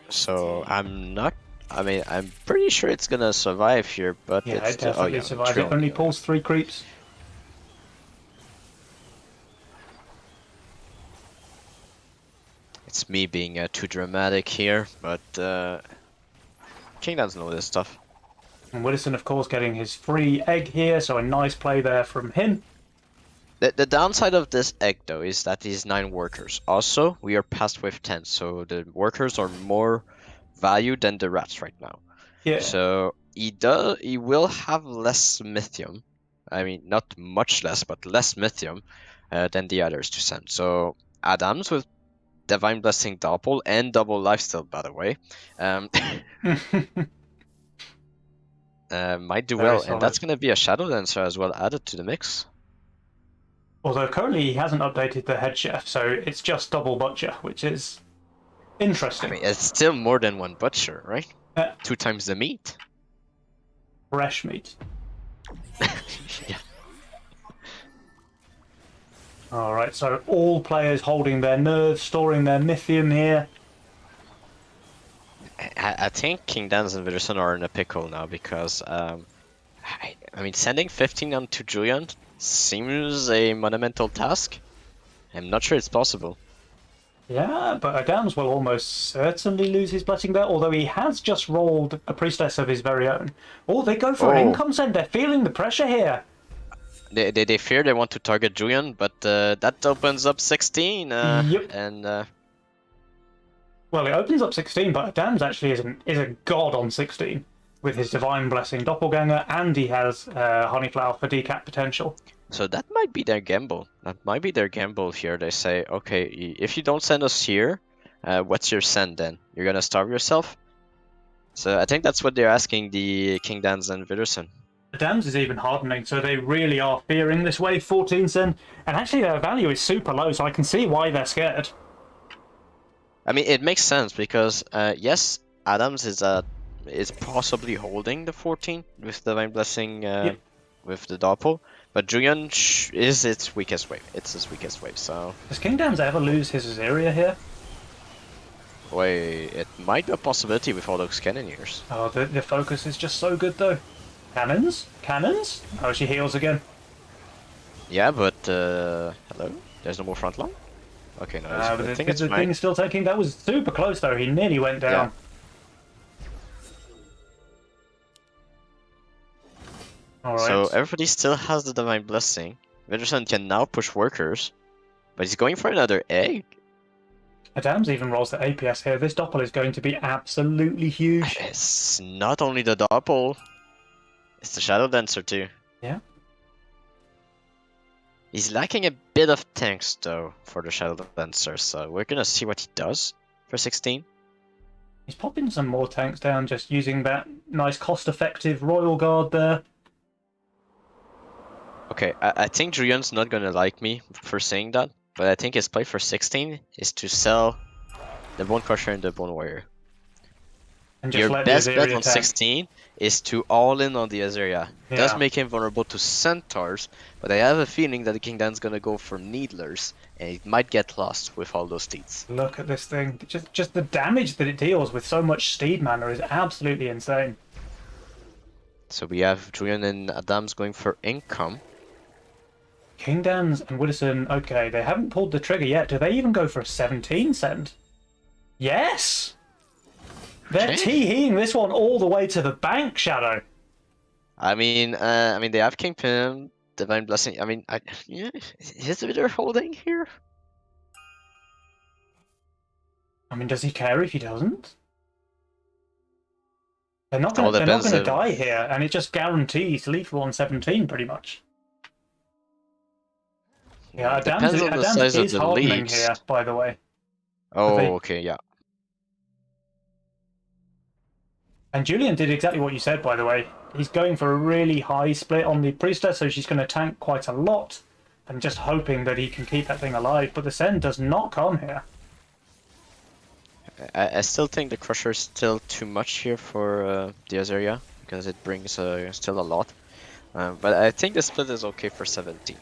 So I'm not. I mean, I'm pretty sure it's gonna survive here, but Yeah, it's it definitely survives. It only pulls 3 creeps. It's me being too dramatic here, but Kingdanzz know this stuff. And Widderson, of course, getting his free egg here, so a nice play there from him. The downside of this egg, though, is that these 9 workers. Also, we are past wave 10, so the workers are more valued than the rats right now. Yeah. So he will have less Mythium. I mean, not much less, but less Mythium than the others to send. So Adams with Divine Blessing Doppel and double lifesteal, by the way, might do well, and that's going to be a Shadow Dancer as well added to the mix. Although currently he hasn't updated the head chef, so it's just double butcher, which is interesting. I mean, it's still more than 1 butcher, right? 2 times the meat. Fresh meat. Yeah. Alright, so all players holding their nerves, storing their Mythium here. I think Kingdanzz and Widderson are in a pickle now because, I mean, sending 15 on to Julian seems a monumental task. I'm not sure it's possible. Yeah, but Adams will almost certainly lose his blessing there, although he has just rolled a priestess of his very own. Oh, they go for an income send. They're feeling the pressure here. They fear they want to target Julian, but that opens up 16. Yep. And well, it opens up 16, but Adams actually is a god on 16 with his Divine Blessing Doppelganger, and he has Honeyflower for decap potential. So that might be their gamble. That might be their gamble here. They say, okay, if you don't send us here, what's your send then? You're gonna starve yourself? So I think that's what they're asking the Kingdanzz and Widderson. Adams is even hardening, so they really are fearing this wave 14 send, and actually their value is super low, so I can see why they're scared. I mean, it makes sense because yes, Adams is possibly holding the 14 with the Divine Blessing with the Doppel, but Julian is its weakest wave. It's his weakest wave, so... Does Kingdanzz ever lose his Azeria here? Wait, it might be a possibility with all those cannoneers. Oh, the focus is just so good though. Cannons? Cannons? Oh, she heals again. Yeah, but hello? There's no more front line? Okay, no, but the thing is still taking... That was super close though, he nearly went down. Yeah. Alright. So everybody still has the Divine Blessing. Widderson can now push workers, but he's going for another egg. Adams even rolls the APS here. This Doppel is going to be absolutely huge. It's not only the Doppel, it's the Shadow Dancer too. Yeah. He's lacking a bit of tanks though for the Shadow Dancer, so we're gonna see what he does for 16. He's popping some more tanks down, just using that nice cost-effective Royal Guard there. Okay, I think Julian's not gonna like me for saying that, but I think his play for 16 is to sell the Bone Crusher and the Bone Warrior. And just Your let best the bet Azeria on tank. 16 is to all in on the Azeria. Yeah. Does make him vulnerable to Centaurs, but I have a feeling that the Kingdanzz gonna go for Needlers, and it might get lost with all those steeds. Look at this thing. Just the damage that it deals with so much steed mana is absolutely insane. So we have Julian and Adams going for income. Kingdanzz and Widderson, okay, they haven't pulled the trigger yet. Do they even go for a 17 send? Yes! They're teeing this one all the way to the bank, Shadow. I mean, they have Kingpin, Divine Blessing. I mean, yeah, is Widder holding here? I mean, does he care if he doesn't? All They're not depends gonna if die here, and it just guarantees lethal on 17 pretty much. Yeah, depends on the Adams size of is the hardening leads. here, by the way. Oh, okay, yeah. And Julian did exactly what you said, by the way. He's going for a really high split on the Priestess, so she's going to tank quite a lot, and just hoping that he can keep that thing alive. But the Send does not come here. I still think the Crusher is still too much here for the Azaria, because it brings still a lot. But I think the split is okay for 17.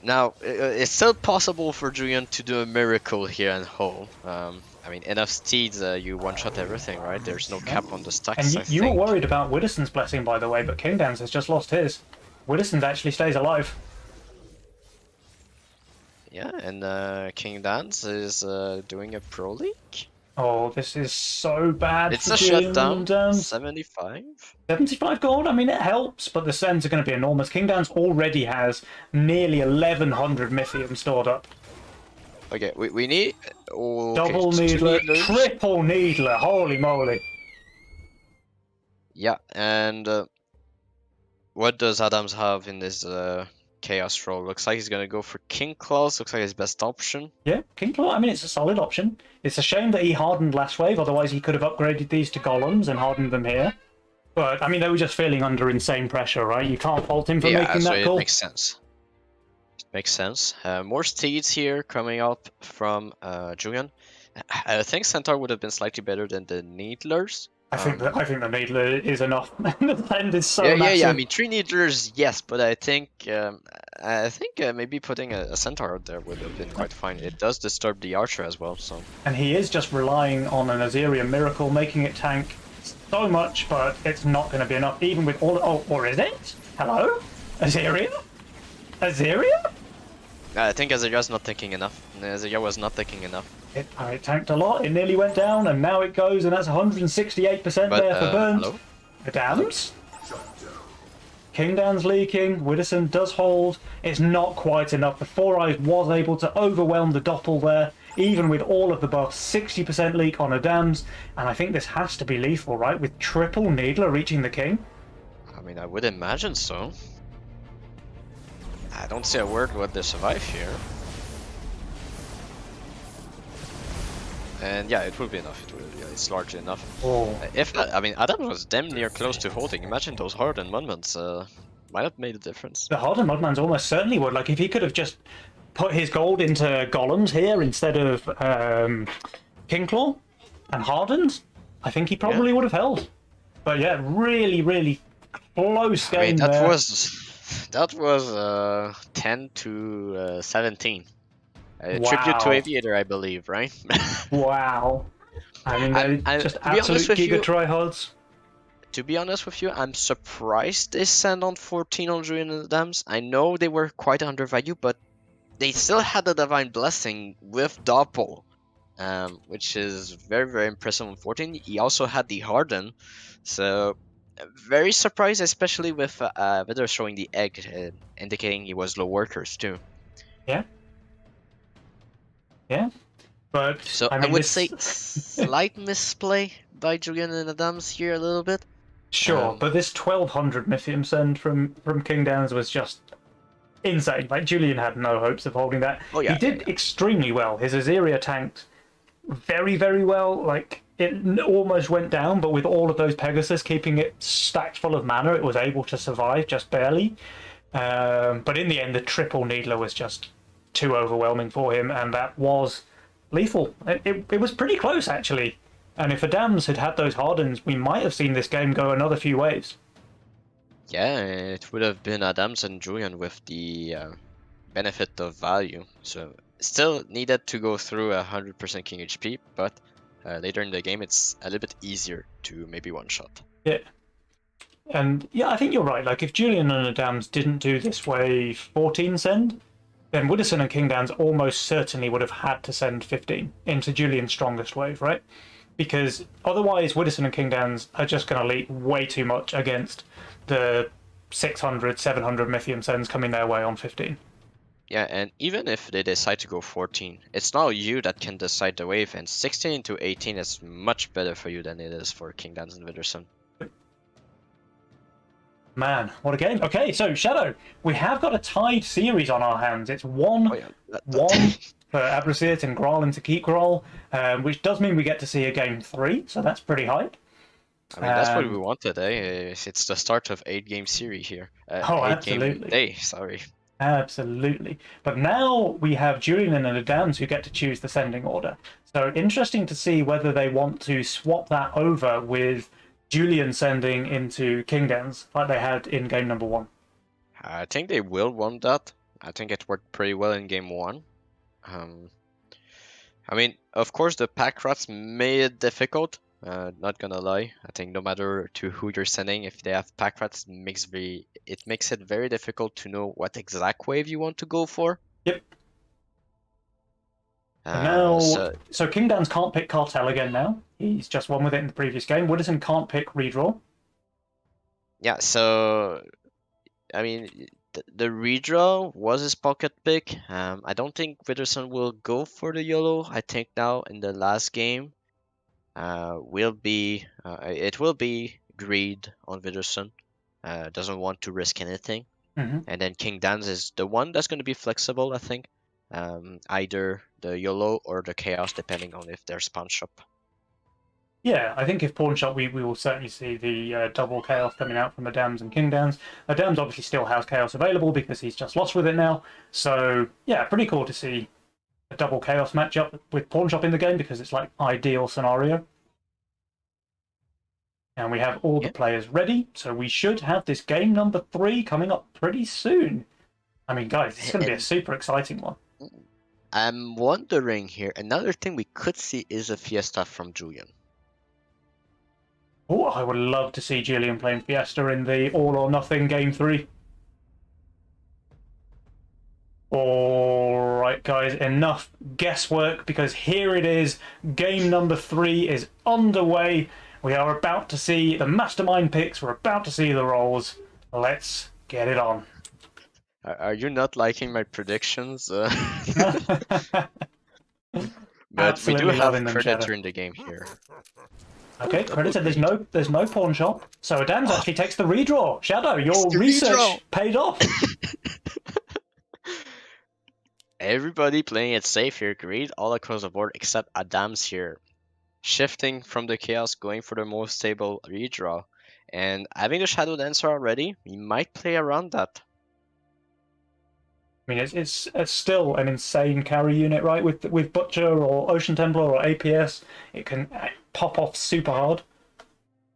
Now, it's still possible for Julian to do a miracle here and hold. I mean, enough steeds, you one-shot everything, right? There's no cap on the stacks, And I you were think. worried about Widderson's blessing, by the way, but Kingdanzz has just lost his. Widderson actually stays alive. Yeah, and Kingdanzz is doing a pro league. Oh, this is so bad It's for a Julian shutdown, Kingdanzz. 75. 75 gold, I mean, it helps, but the Sends are going to be enormous. Kingdanzz already has nearly 1,100 Mythium stored up. Okay, we need... Okay, Double two Needler, Needlers. triple Needler, holy moly. Yeah, and what does Adams have in this Chaos role? Looks like he's gonna go for King Claws, looks like his best option. Yeah, King Claw, I mean, it's a solid option. It's a shame that he hardened last wave, otherwise he could have upgraded these to Golems and hardened them here. But, I mean, they were just feeling under insane pressure, right? You can't fault him for making so that it call. makes sense. It makes sense. More steeds here coming up from Julian. I think Centaur would have been slightly better than the Needlers. I think the Needler is enough. The Send is so yeah, massive. yeah. I mean, 3 Needlers, yes, but I think maybe putting a Centaur out there would have been quite fine. It does disturb the Archer as well, so. And he is just relying on an Azerian Miracle, making it tank so much, but it's not going to be enough, even with all... Oh, or is it? Hello? Azaria? Azaria? I think Azaria's not thinking enough. Azaria was not thinking enough. It tanked a lot, it nearly went down, and now it goes, and that's 168% But, there for Bernt. hello? The Dams? Kingdanzz leaking, Widderson does hold. It's not quite enough. The Four Eyes was able to overwhelm the Doppel there, even with all of the buffs. 60% leak on a Dams, and I think this has to be lethal, right? With triple Needler reaching the King. I mean, I would imagine so. I don't see a word what they survive here. And yeah, it will be enough. It's largely enough. Oh. If not, I mean, Adam was damn near close to holding. Imagine those hardened Mudmans. Might have made a difference. The hardened Mudmans almost certainly would. Like, if he could have just put his gold into Golems here instead of Kingclaw and hardened, I think he probably would have held. But yeah, really, really close game. I mean, that there. was 10 to 17. Wow. Tribute to Aviator, I believe, right? Wow. I mean, they're just to be honest absolute with giga you- tryhards. To be honest with you, I'm surprised they sent on 14 on Julian and the Dams. I know they were quite undervalued, but they still had the Divine Blessing with Doppel, which is very, very impressive on 14. He also had the Harden, so very surprised, especially with Widder showing the egg, indicating he was low workers too. Yeah. Yeah. But So I, I mean, would this... say slight misplay by Julian and the Dams here a little bit. Sure, but this 1,200 Mythium send from Kingdanzz was just insane. Like, Julian had no hopes of holding that. Oh, yeah, He did extremely well. His Azaria tanked very, very well. Like, it almost went down, but with all of those Pegasus keeping it stacked full of mana, it was able to survive just barely. But in the end, the triple Needler was just too overwhelming for him, and that was lethal. It was pretty close, actually. And if Adams had those hardens, we might have seen this game go another few waves. Yeah, it would have been Adams and Julian with the benefit of value. So still needed to go through 100% King HP, but later in the game it's a little bit easier to maybe one-shot. Yeah. And yeah, I think you're right. Like, if Julian and Adams didn't do this wave 14 send, then Widderson and Kingdanzz almost certainly would have had to send 15 into Julian's strongest wave, right? Because otherwise Widderson and Kingdanzz are just going to leak way too much against the 600, 700 Mythium sends coming their way on 15. Yeah, and even if they decide to go 14, it's now you that can decide the wave, and 16 into 18 is much better for you than it is for Kingdanzz and Widderson. Man, what a game. Okay, so Shadow, we have got a tied series on our hands. It's 1 Oh yeah, 1 for Abrasiert and Grarl into keep Grarl, which does mean we get to see a game 3, so that's pretty hype. I mean that's what we wanted, eh? It's the start of 8-game series here. Oh, 8-game absolutely. day, sorry. Absolutely. But now we have Julian and Adams who get to choose the sending order. So interesting to see whether they want to swap that over with Julian sending into Kingdanzz like they had in game number 1. I think they will want that. I think it worked pretty well in game 1. I mean, of course, the pack rats made it difficult. Not gonna lie. I think no matter to who you're sending, if they have pack rats, it makes it very difficult to know what exact wave you want to go for. Yep. And now, So so Kingdanzz can't pick Cartel again now. He's just won with it in the previous game. Widderson can't pick Redraw. yeah, so I mean, the redraw was his pocket pick. I don't think Widderson will go for the YOLO. I think now in the last game, it will be greed on Widderson. Doesn't want to risk anything. And then Kingdanzz is the one that's going to be flexible, I think. Either the YOLO or the Chaos, depending on if there's punch up. Yeah, I think if Pawn Shop, we will certainly see the double Chaos coming out from Adams and Kingdanzz. Adams obviously still has Chaos available because he's just lost with it now. So, yeah, pretty cool to see a double Chaos matchup with Pawn Shop in the game because it's like ideal scenario. And we have all the players ready, so we should have this game number 3 coming up pretty soon. I mean, guys, it's going to be a super exciting one. I'm wondering here, another thing we could see is a Fiesta from Julian. Oh, I would love to see Julian playing Fiesta in the all or nothing game 3. All right, guys, enough guesswork because here it is. Game number 3 is underway. We are about to see the mastermind picks. We're about to see the rolls. Let's get it on. Are you not liking my predictions? But Absolutely we do have loving them, Predator Shadow. in the game here. Okay, Predator. There's no pawn shop. So Adams actually takes the redraw. Shadow, your research redraw. paid off. Everybody playing it safe here, great all across the board except Adams here. Shifting from the Chaos, going for the most stable redraw. And having the Shadow Dancer already, he might play around that. I mean, it's still an insane carry unit, right? With Butcher or Ocean Templar or APS, it can pop off super hard.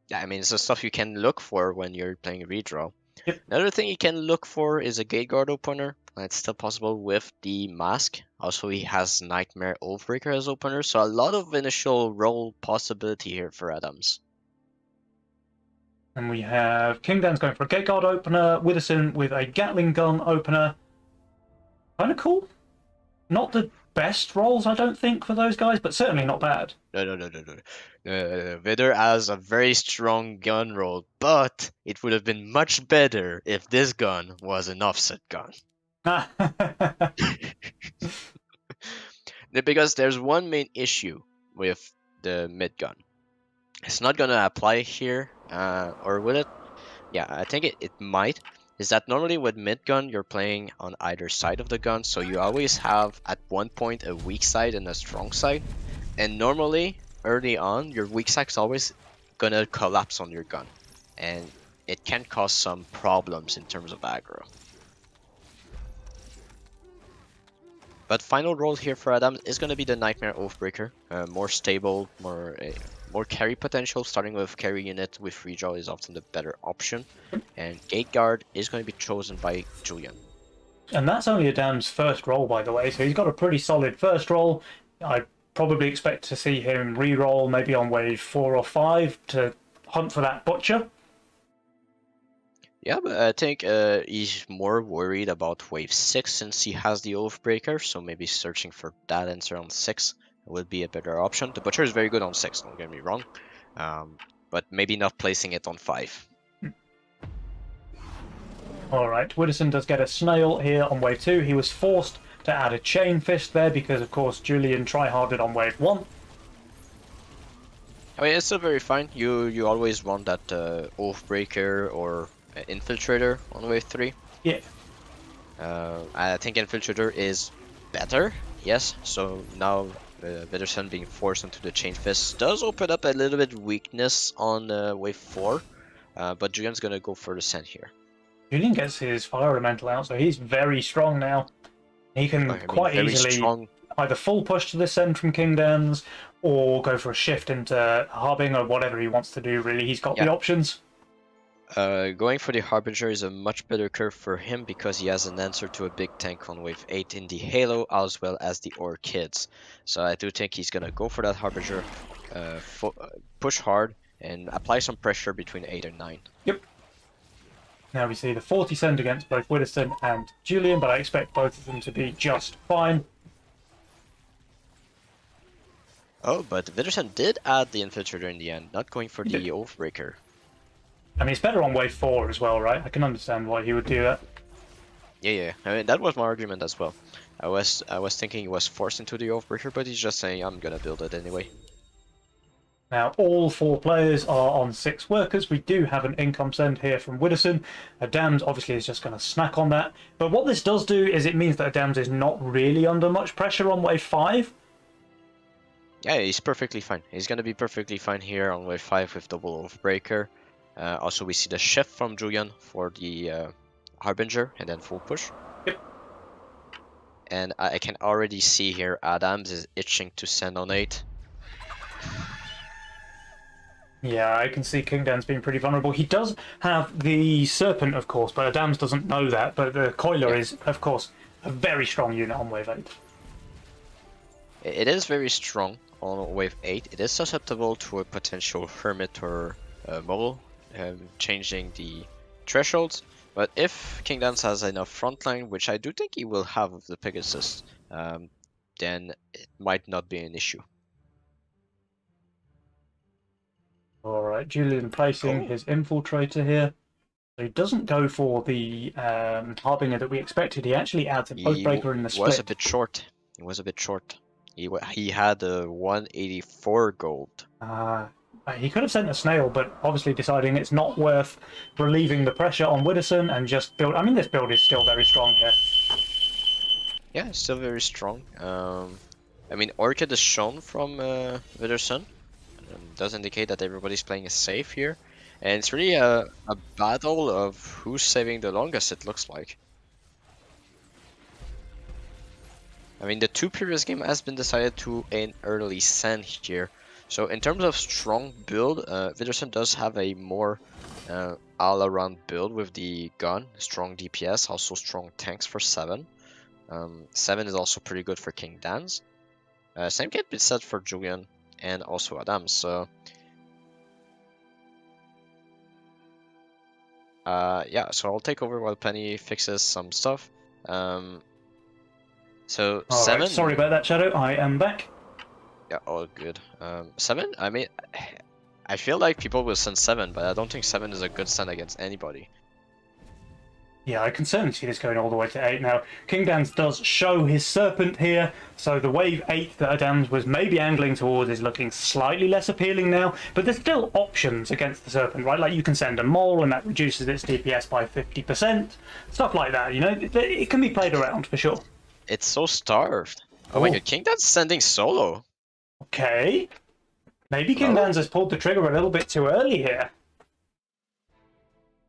Yeah, I mean, it's the stuff you can look for when you're playing redraw. Yep. Another thing you can look for is a Gate Guard opener. It's still possible with the Mask. Also, he has Nightmare Oathbreaker as opener, so a lot of initial roll possibility here for Adams. And we have Kingdanzz going for a Gate Guard opener, Widderson with a Gatling gun opener. Kind of cool. Not the best rolls, I don't think, for those guys, but certainly not bad. No. Vidder has a very strong gun roll, but it would have been much better if this gun was an offset gun. Because there's one main issue with the mid gun. It's not gonna apply here, or will it? Yeah, I think it might. Is that normally with mid gun you're playing on either side of the gun, so you always have at one point a weak side and a strong side, and normally early on your weak side's always gonna collapse on your gun, and it can cause some problems in terms of aggro. But final roll here for Adam is going to be the Nightmare Oathbreaker. More stable, more carry potential. Starting with carry unit with redraw is often the better option. And Gate Guard is going to be chosen by Julian. And that's only Adam's first roll, by the way, so he's got a pretty solid first roll. I probably expect to see him re-roll maybe on wave 4 or 5 to hunt for that Butcher. Yeah, but I think he's more worried about wave 6 since he has the Oathbreaker, so maybe searching for that answer on 6 would be a better option. The Butcher is very good on 6, don't get me wrong, but maybe not placing it on 5. Alright, Widderson does get a snail here on wave 2. He was forced to add a chain fist there because, of course, Julian tryharded on wave 1. I mean, it's still very fine. You always want that Oathbreaker or Infiltrator on wave 3. Yeah. I think Infiltrator is better, yes. So now Widderson being forced into the Chain Fist does open up a little bit weakness on wave 4. But Julian's gonna go for the Send here. Julian gets his Fire Elemental out, so he's very strong now. He can quite easily either full push to the send from Kingdanzz or go for a shift into Harbinger or whatever he wants to do, really. He's got the options. Going for the Harbinger is a much better curve for him because he has an answer to a big tank on wave 8 in the Halo as well as the Orchids. So I do think he's gonna go for that Harbinger, push hard, and apply some pressure between 8 and 9. Yep. Now we see the 40 send against both Widderson and Julian, but I expect both of them to be just fine. Oh, but Widderson did add the Infiltrator in the end, not going for the Oathbreaker. I mean, it's better on wave 4 as well, right? I can understand why he would do that. Yeah. I mean, that was my argument as well. I was thinking he was forced into the Oathbreaker, but he's just saying, I'm gonna build it anyway. Now, all 4 players are on 6 workers. We do have an income send here from Widderson. Adams obviously is just going to snack on that. But what this does do is it means that Adams is not really under much pressure on wave 5. Yeah, he's perfectly fine. He's going to be perfectly fine here on wave 5 with double Oathbreaker. Also, we see the shift from Julian for the Harbinger and then full push. Yep. And I can already see here Adams is itching to send on 8. Yeah, I can see Kingdanzz being pretty vulnerable. He does have the Serpent, of course, but Adams doesn't know that. But the Coiler is, of course, a very strong unit on wave 8. It is very strong on wave 8. It is susceptible to a potential Hermit or Mole, changing the thresholds. But if Kingdanzz has enough frontline, which I do think he will have with the Pegasus, then it might not be an issue. Alright, Julian placing his Infiltrator here. So he doesn't go for the Harbinger that we expected. He actually adds an Oathbreaker in the split. He was a bit short. He was a bit short. He had a 184 gold. He could have sent a snail, but obviously deciding it's not worth relieving the pressure on Widderson and just build. I mean, this build is still very strong here. Yeah, it's still very strong. I mean, Orchid is shown from Widderson. Does indicate that everybody's playing it safe here. And it's really a battle of who's saving the longest, it looks like. I mean, the 2 previous game has been decided to an early send here. So in terms of strong build, Widderson does have a more all-around build with the gun, strong DPS, also strong tanks for 7. 7 is also pretty good for Kingdanzz. Same can be said for Julian and also Adams. So yeah, so I'll take over while Penny fixes some stuff. So 7. Right, sorry about that, Shadow. I am back. Yeah, all good. 7. I mean, I feel like people will send 7, but I don't think 7 is a good send against anybody. Yeah, I can certainly see this going all the way to 8 now. Kingdanzz does show his Serpent here, so the wave 8 that Adams was maybe angling towards is looking slightly less appealing now, but there's still options against the Serpent, right? Like you can send a Mole and that reduces its DPS by 50%, stuff like that, you know? It can be played around for sure. It's so starved. Oh my god, Kingdanzz sending solo. Okay. Maybe Kingdanzz has pulled the trigger a little bit too early here.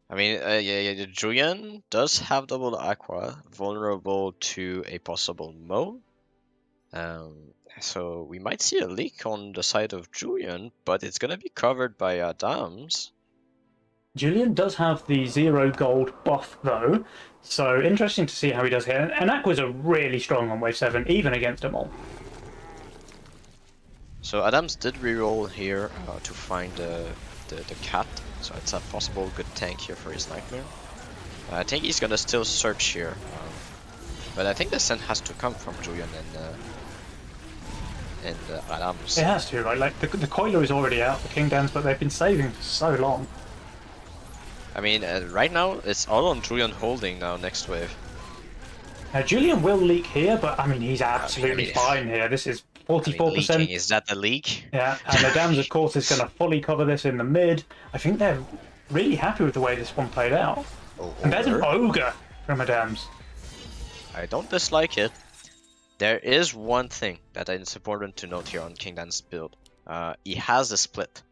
I mean, yeah, Julian does have double Aqua, vulnerable to a possible Mo. So we might see a leak on the side of Julian, but it's gonna be covered by Adams. Julian does have the 0 gold buff though, so interesting to see how he does here. And Aquas are really strong on wave 7, even against them all. So Adams did reroll here to find the cat, so it's a possible good tank here for his Nightmare. I think he's gonna still search here, but I think the send has to come from Julian and Adams. It has to, right? Like the Coiler is already out for Kingdanzz, but they've been saving for so long. I mean, right now it's all on Julian holding now next wave. Now, Julian will leak here, but I mean, he's absolutely mean, fine here. This is leaking, 44%. is that the leak? Yeah, and Adams, of course, is going to fully cover this in the mid. I think they're really happy with the way this one played out. Oh, And there's an ogre. ogre from Adams. I don't dislike it. There is one thing that is important to note here on Kingdan's build. He has a split.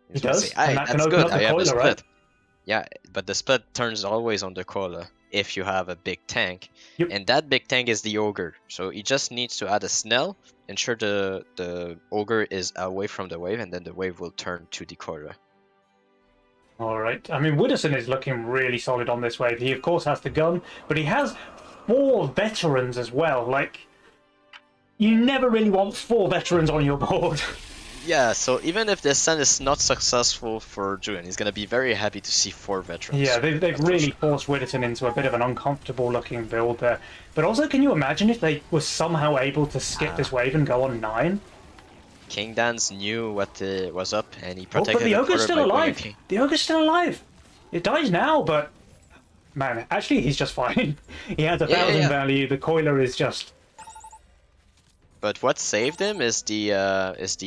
He He's gonna does, say, and "Hey, that can that's open good. up I the have a coiler, split." right? Yeah, but the split turns always on the coiler if you have a big tank, Yep. and that big tank is the ogre. So he just needs to add a snell, ensure the ogre is away from the wave, and then the wave will turn to the coiler. All right. I mean, Widderson is looking really solid on this wave. He, of course, has the gun, but he has 4 veterans as well. Like, you never really want 4 veterans on your board. Yeah, so even if the send is not successful for Julian, he's gonna be very happy to see 4 veterans. Yeah, they've That's for really sure. forced Widderson into a bit of an uncomfortable looking build there. But also, can you imagine if they were somehow able to skip this wave and go on 9? Kingdanz knew what was up, and he Oh, but protected the the ogre's coiler still by going a alive. king. The ogre's still alive. It dies now, but man, actually, he's just fine. He has 1,000 yeah. value. The coiler is just. But what saved him is the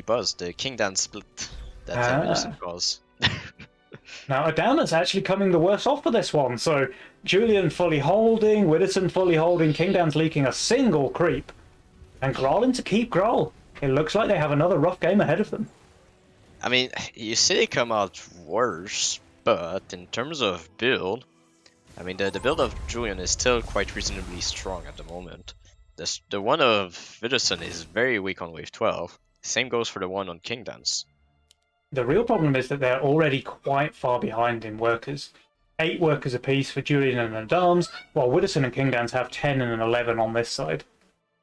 buzz, the Kingdanz split that Widderson calls. Now, Adama's actually coming the worst off for this one. So, Julian fully holding, Widderson fully holding, Kingdanz leaking a single creep, and Grarl in to keep Grarl. It looks like they have another rough game ahead of them. I mean, you say they come out worse, but in terms of build, I mean, the build of Julian is still quite reasonably strong at the moment. The one of Widderson is very weak on wave 12. Same goes for the one on Kingdanz. The real problem is that they're already quite far behind in workers. 8 workers apiece for Julian and Adams, while Widderson and Kingdanz have 10 and 11 on this side.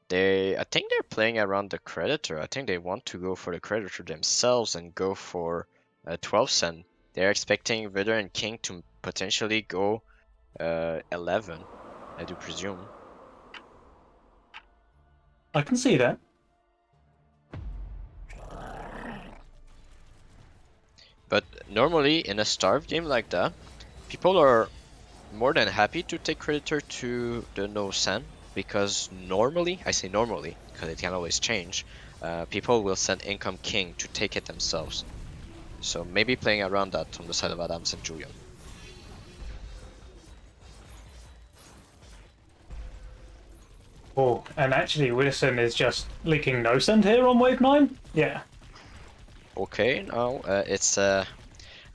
I think they're playing around the Creditor. I think they want to go for the Creditor themselves and go for 12 cent. They're expecting Vidder and King to potentially go 11, I do presume. I can see that. But normally in a starve game like that, people are more than happy to take Creditor to the no send, because normally, I say normally, because it can always change, people will send Income King to take it themselves. So maybe playing around that on the side of Adams and Julian. Oh, and actually, Widderson is just leaking no send here on wave 9? Yeah. Okay, now I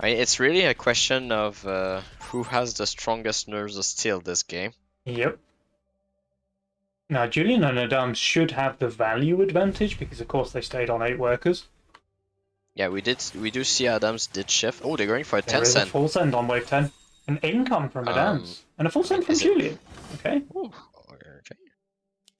mean, it's really a question of who has the strongest nerves of steel this game. Yep. Now, Julian and Adams should have the value advantage because, of course, they stayed on 8 workers. Yeah, we do see Adams did shift. Oh, they're going for a There 10 is a cent. full send on wave 10. An income from Adams. And a full send from Julian. Okay. Ooh, okay.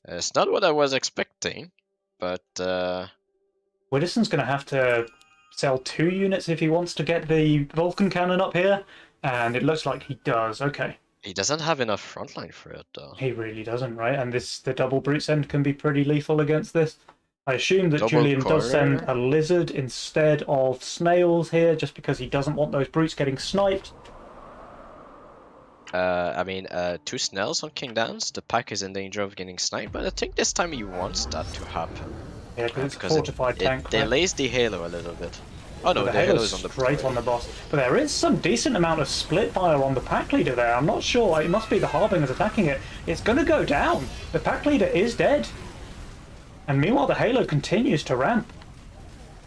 It's not what I was expecting, but Widderson's going to have to sell 2 units if he wants to get the Vulcan cannon up here. And it looks like he does. Okay. he doesn't have enough frontline for it, though. He really doesn't, right? And the double brute send can be pretty lethal against this. I assume that Double Julian does send courier. a lizard instead of snails here, just because he doesn't want those brutes getting sniped. I mean, 2 snails on Kingdanz. The pack is in danger of getting sniped, but I think this time he wants that to happen. Yeah, because it's a Because fortified tank. it delays the halo a little bit. Oh no, the the halo Halo's is on the straight on the boss. But there is some decent amount of split fire on the pack leader there. I'm not sure. It must be the Harbingers attacking it. It's going to go down. The pack leader is dead. And meanwhile, the Halo continues to ramp.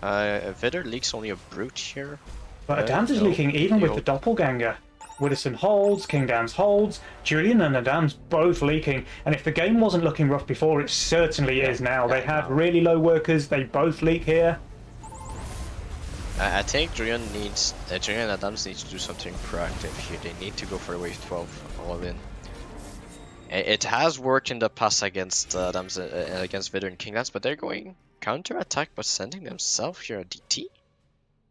Vidder leaks only a brute here. But Adams is no, leaking even with the Doppelganger. Widderson holds, Kingdanz holds, Julian and Adams both leaking. And if the game wasn't looking rough before, it certainly is now. They have really low workers. They both leak here. I think Julian and Adams needs to do something proactive here. They need to go for wave 12 all in. It has worked in the past against Adams against Vidder and Kingdanz, but they're going counter attack by sending themselves here a DT.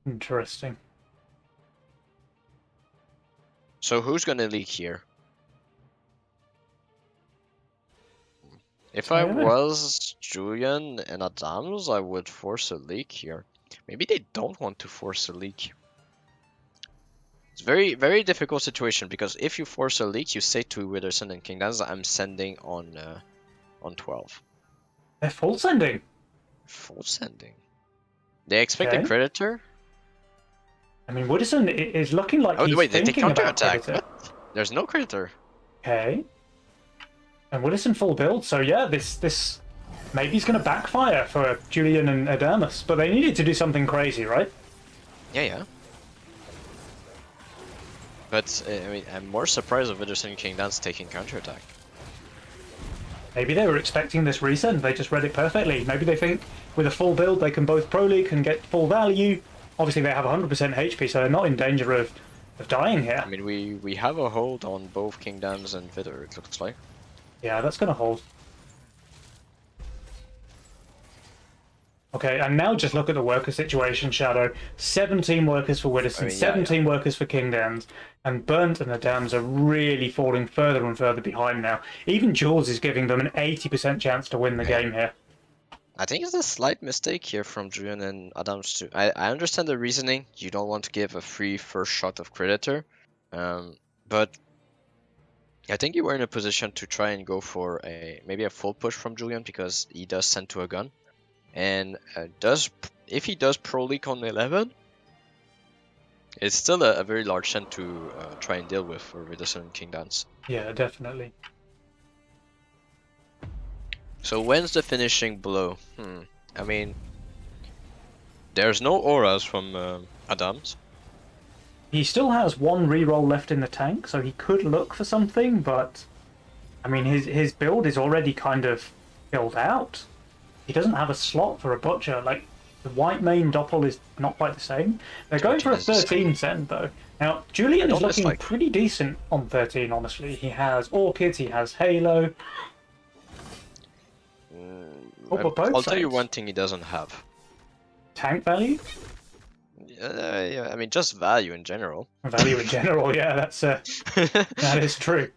Interesting. So who's gonna leak here? If I was Julian and Adams, I would force a leak here. Maybe they don't want to force a leak. It's very difficult situation because if you force a leak, you say to Widderson and Kingdanzz, I'm sending on 12. They're full sending. Full sending. They expect a Okay. Predator? I mean, Widderson is looking like Oh, he's wait, they thinking about counterattack. Predator. What? There's no Predator. Okay. And Widderson full build, so yeah, this maybe he's going to backfire for Julian and Adamus, but they needed to do something crazy, right? Yeah. But, I mean, I'm more surprised of Widderson and Kingdanzz taking counterattack. Maybe they were expecting this resend, they just read it perfectly. Maybe they think with a full build they can both pro league and get full value. Obviously they have 100% HP, so they're not in danger of dying here. I mean, we have a hold on both Kingdanzz and Vidder, it looks like. Yeah, that's going to hold. Okay, and now just look at the worker situation, Shadow. 17 workers for Widderson, 17 workers for Kingdanzz, and Bernt and the Dams are really falling further and further behind now. Even Jules is giving them an 80% chance to win the game here. I think it's a slight mistake here from Julian and Adams too. I understand the reasoning. You don't want to give a free first shot of Predator, but I think you were in a position to try and go for maybe a full push from Julian because he does send to a gun, and if he does pro leak on 11, it's still a very large send to try and deal with for Widderson and Kingdanzz. Yeah, definitely. So when's the finishing blow? I mean, there's no auras from Adams. He still has one reroll left in the tank, so he could look for something, but I mean, his build is already kind of filled out. He doesn't have a slot for a butcher. Like, the white main doppel is not quite the same. They're going for a 13 send, though. Now, Julian is looking pretty decent on 13, honestly. He has Orchids, he has Halo. I'll tell you one thing he doesn't have. Tank value? Yeah, I mean, just value in general. Value in general, yeah, that is true.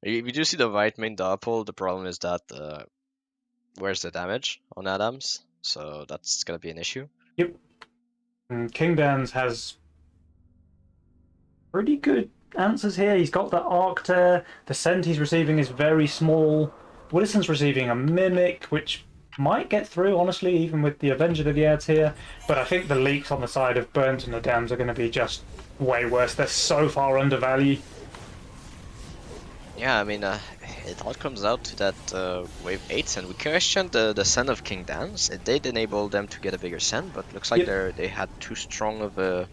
We do see the white main doppel. The problem is that where's the damage on Adams? So that's gonna be an issue. Yep. And Kingdanzz has pretty good answers here. He's got the Arc Tear. The send he's receiving is very small. Widderson's receiving a Mimic, which might get through, honestly, even with the Avenger that he adds here. But I think the leaks on the side of Bernt and the Dams are going to be just way worse. They're so far undervalued. Yeah, I mean, it all comes out to that wave 8, and we questioned the send of Kingdanzz. It did enable them to get a bigger send, but looks like they had too strong of a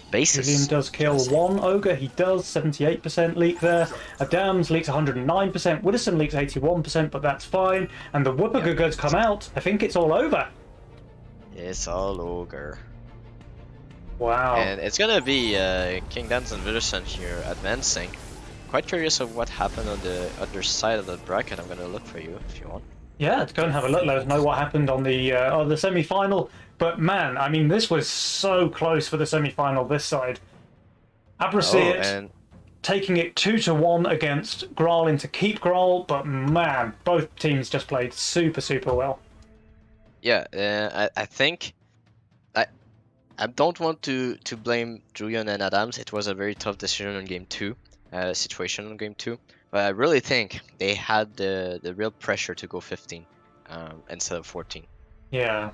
basis. Julian does kill one Ogre, he does, 78% leak there. Adams leaks 109%, Widderson leaks 81%, but that's fine. And the Whoopagoogers come out, I think it's all over. It's all Ogre. Wow. And it's gonna be Kingdanzz and Widderson here advancing. Quite curious of what happened on the other side of the bracket. I'm gonna look for you if you want. Yeah, go and have a look. Let us know what happened on the semi-final. But man, I mean, this was so close for the semi-final this side. Abrasiert taking it 2-1 against Grarl into keep Grarl, but man, both teams just played super well. Yeah, I think I don't want to blame Julian and Adams. It was a very tough decision on game 2. Situation on game 2, but I really think they had the real pressure to go 15 instead of 14. Yeah,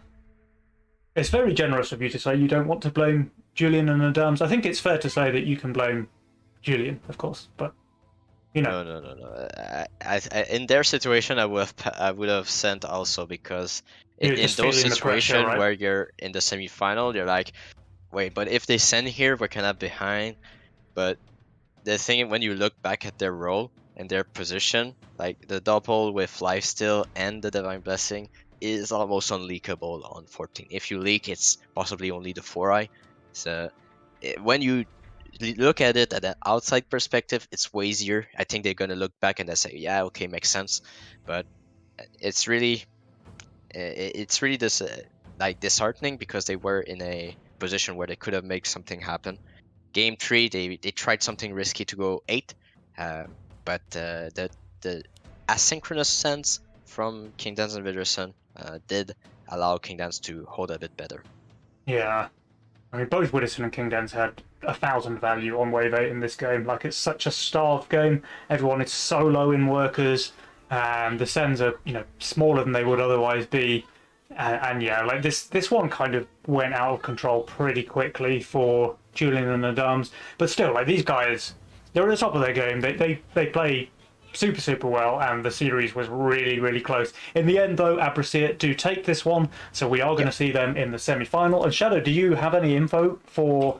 it's very generous of you to say you don't want to blame Julian and Adams. I think it's fair to say that you can blame Julian, of course, but you know. No. In their situation, I would have sent also because in those situations where you're in the semi-final, you're like, wait, but if they send here, we're kind of behind. But the thing, when you look back at their role and their position, like the double with lifesteal and the divine blessing is almost unleakable on 14. If you leak, it's possibly only the 4-eye. So when you look at it at an outside perspective, it's way easier. I think they're gonna look back and they say, yeah, okay, makes sense. But it's really this like disheartening because they were in a position where they could have made something happen. Game 3, they tried something risky to go 8, but the asynchronous sense from Kingdanzz and Widderson did allow Kingdanzz to hold a bit better. Yeah, I mean, both Widderson and Kingdanzz had 1,000 value on wave 8 in this game. Like, it's such a starved game. Everyone is so low in workers, and the Sens are, smaller than they would otherwise be. And yeah, like this one kind of went out of control pretty quickly for Julian and the Dums. But still, like, these guys, they're at the top of their game. They play super well, and the series was really close. In the end, though, Abrasiert do take this one, so we are going to see them in the semi-final. And Shadow, do you have any info for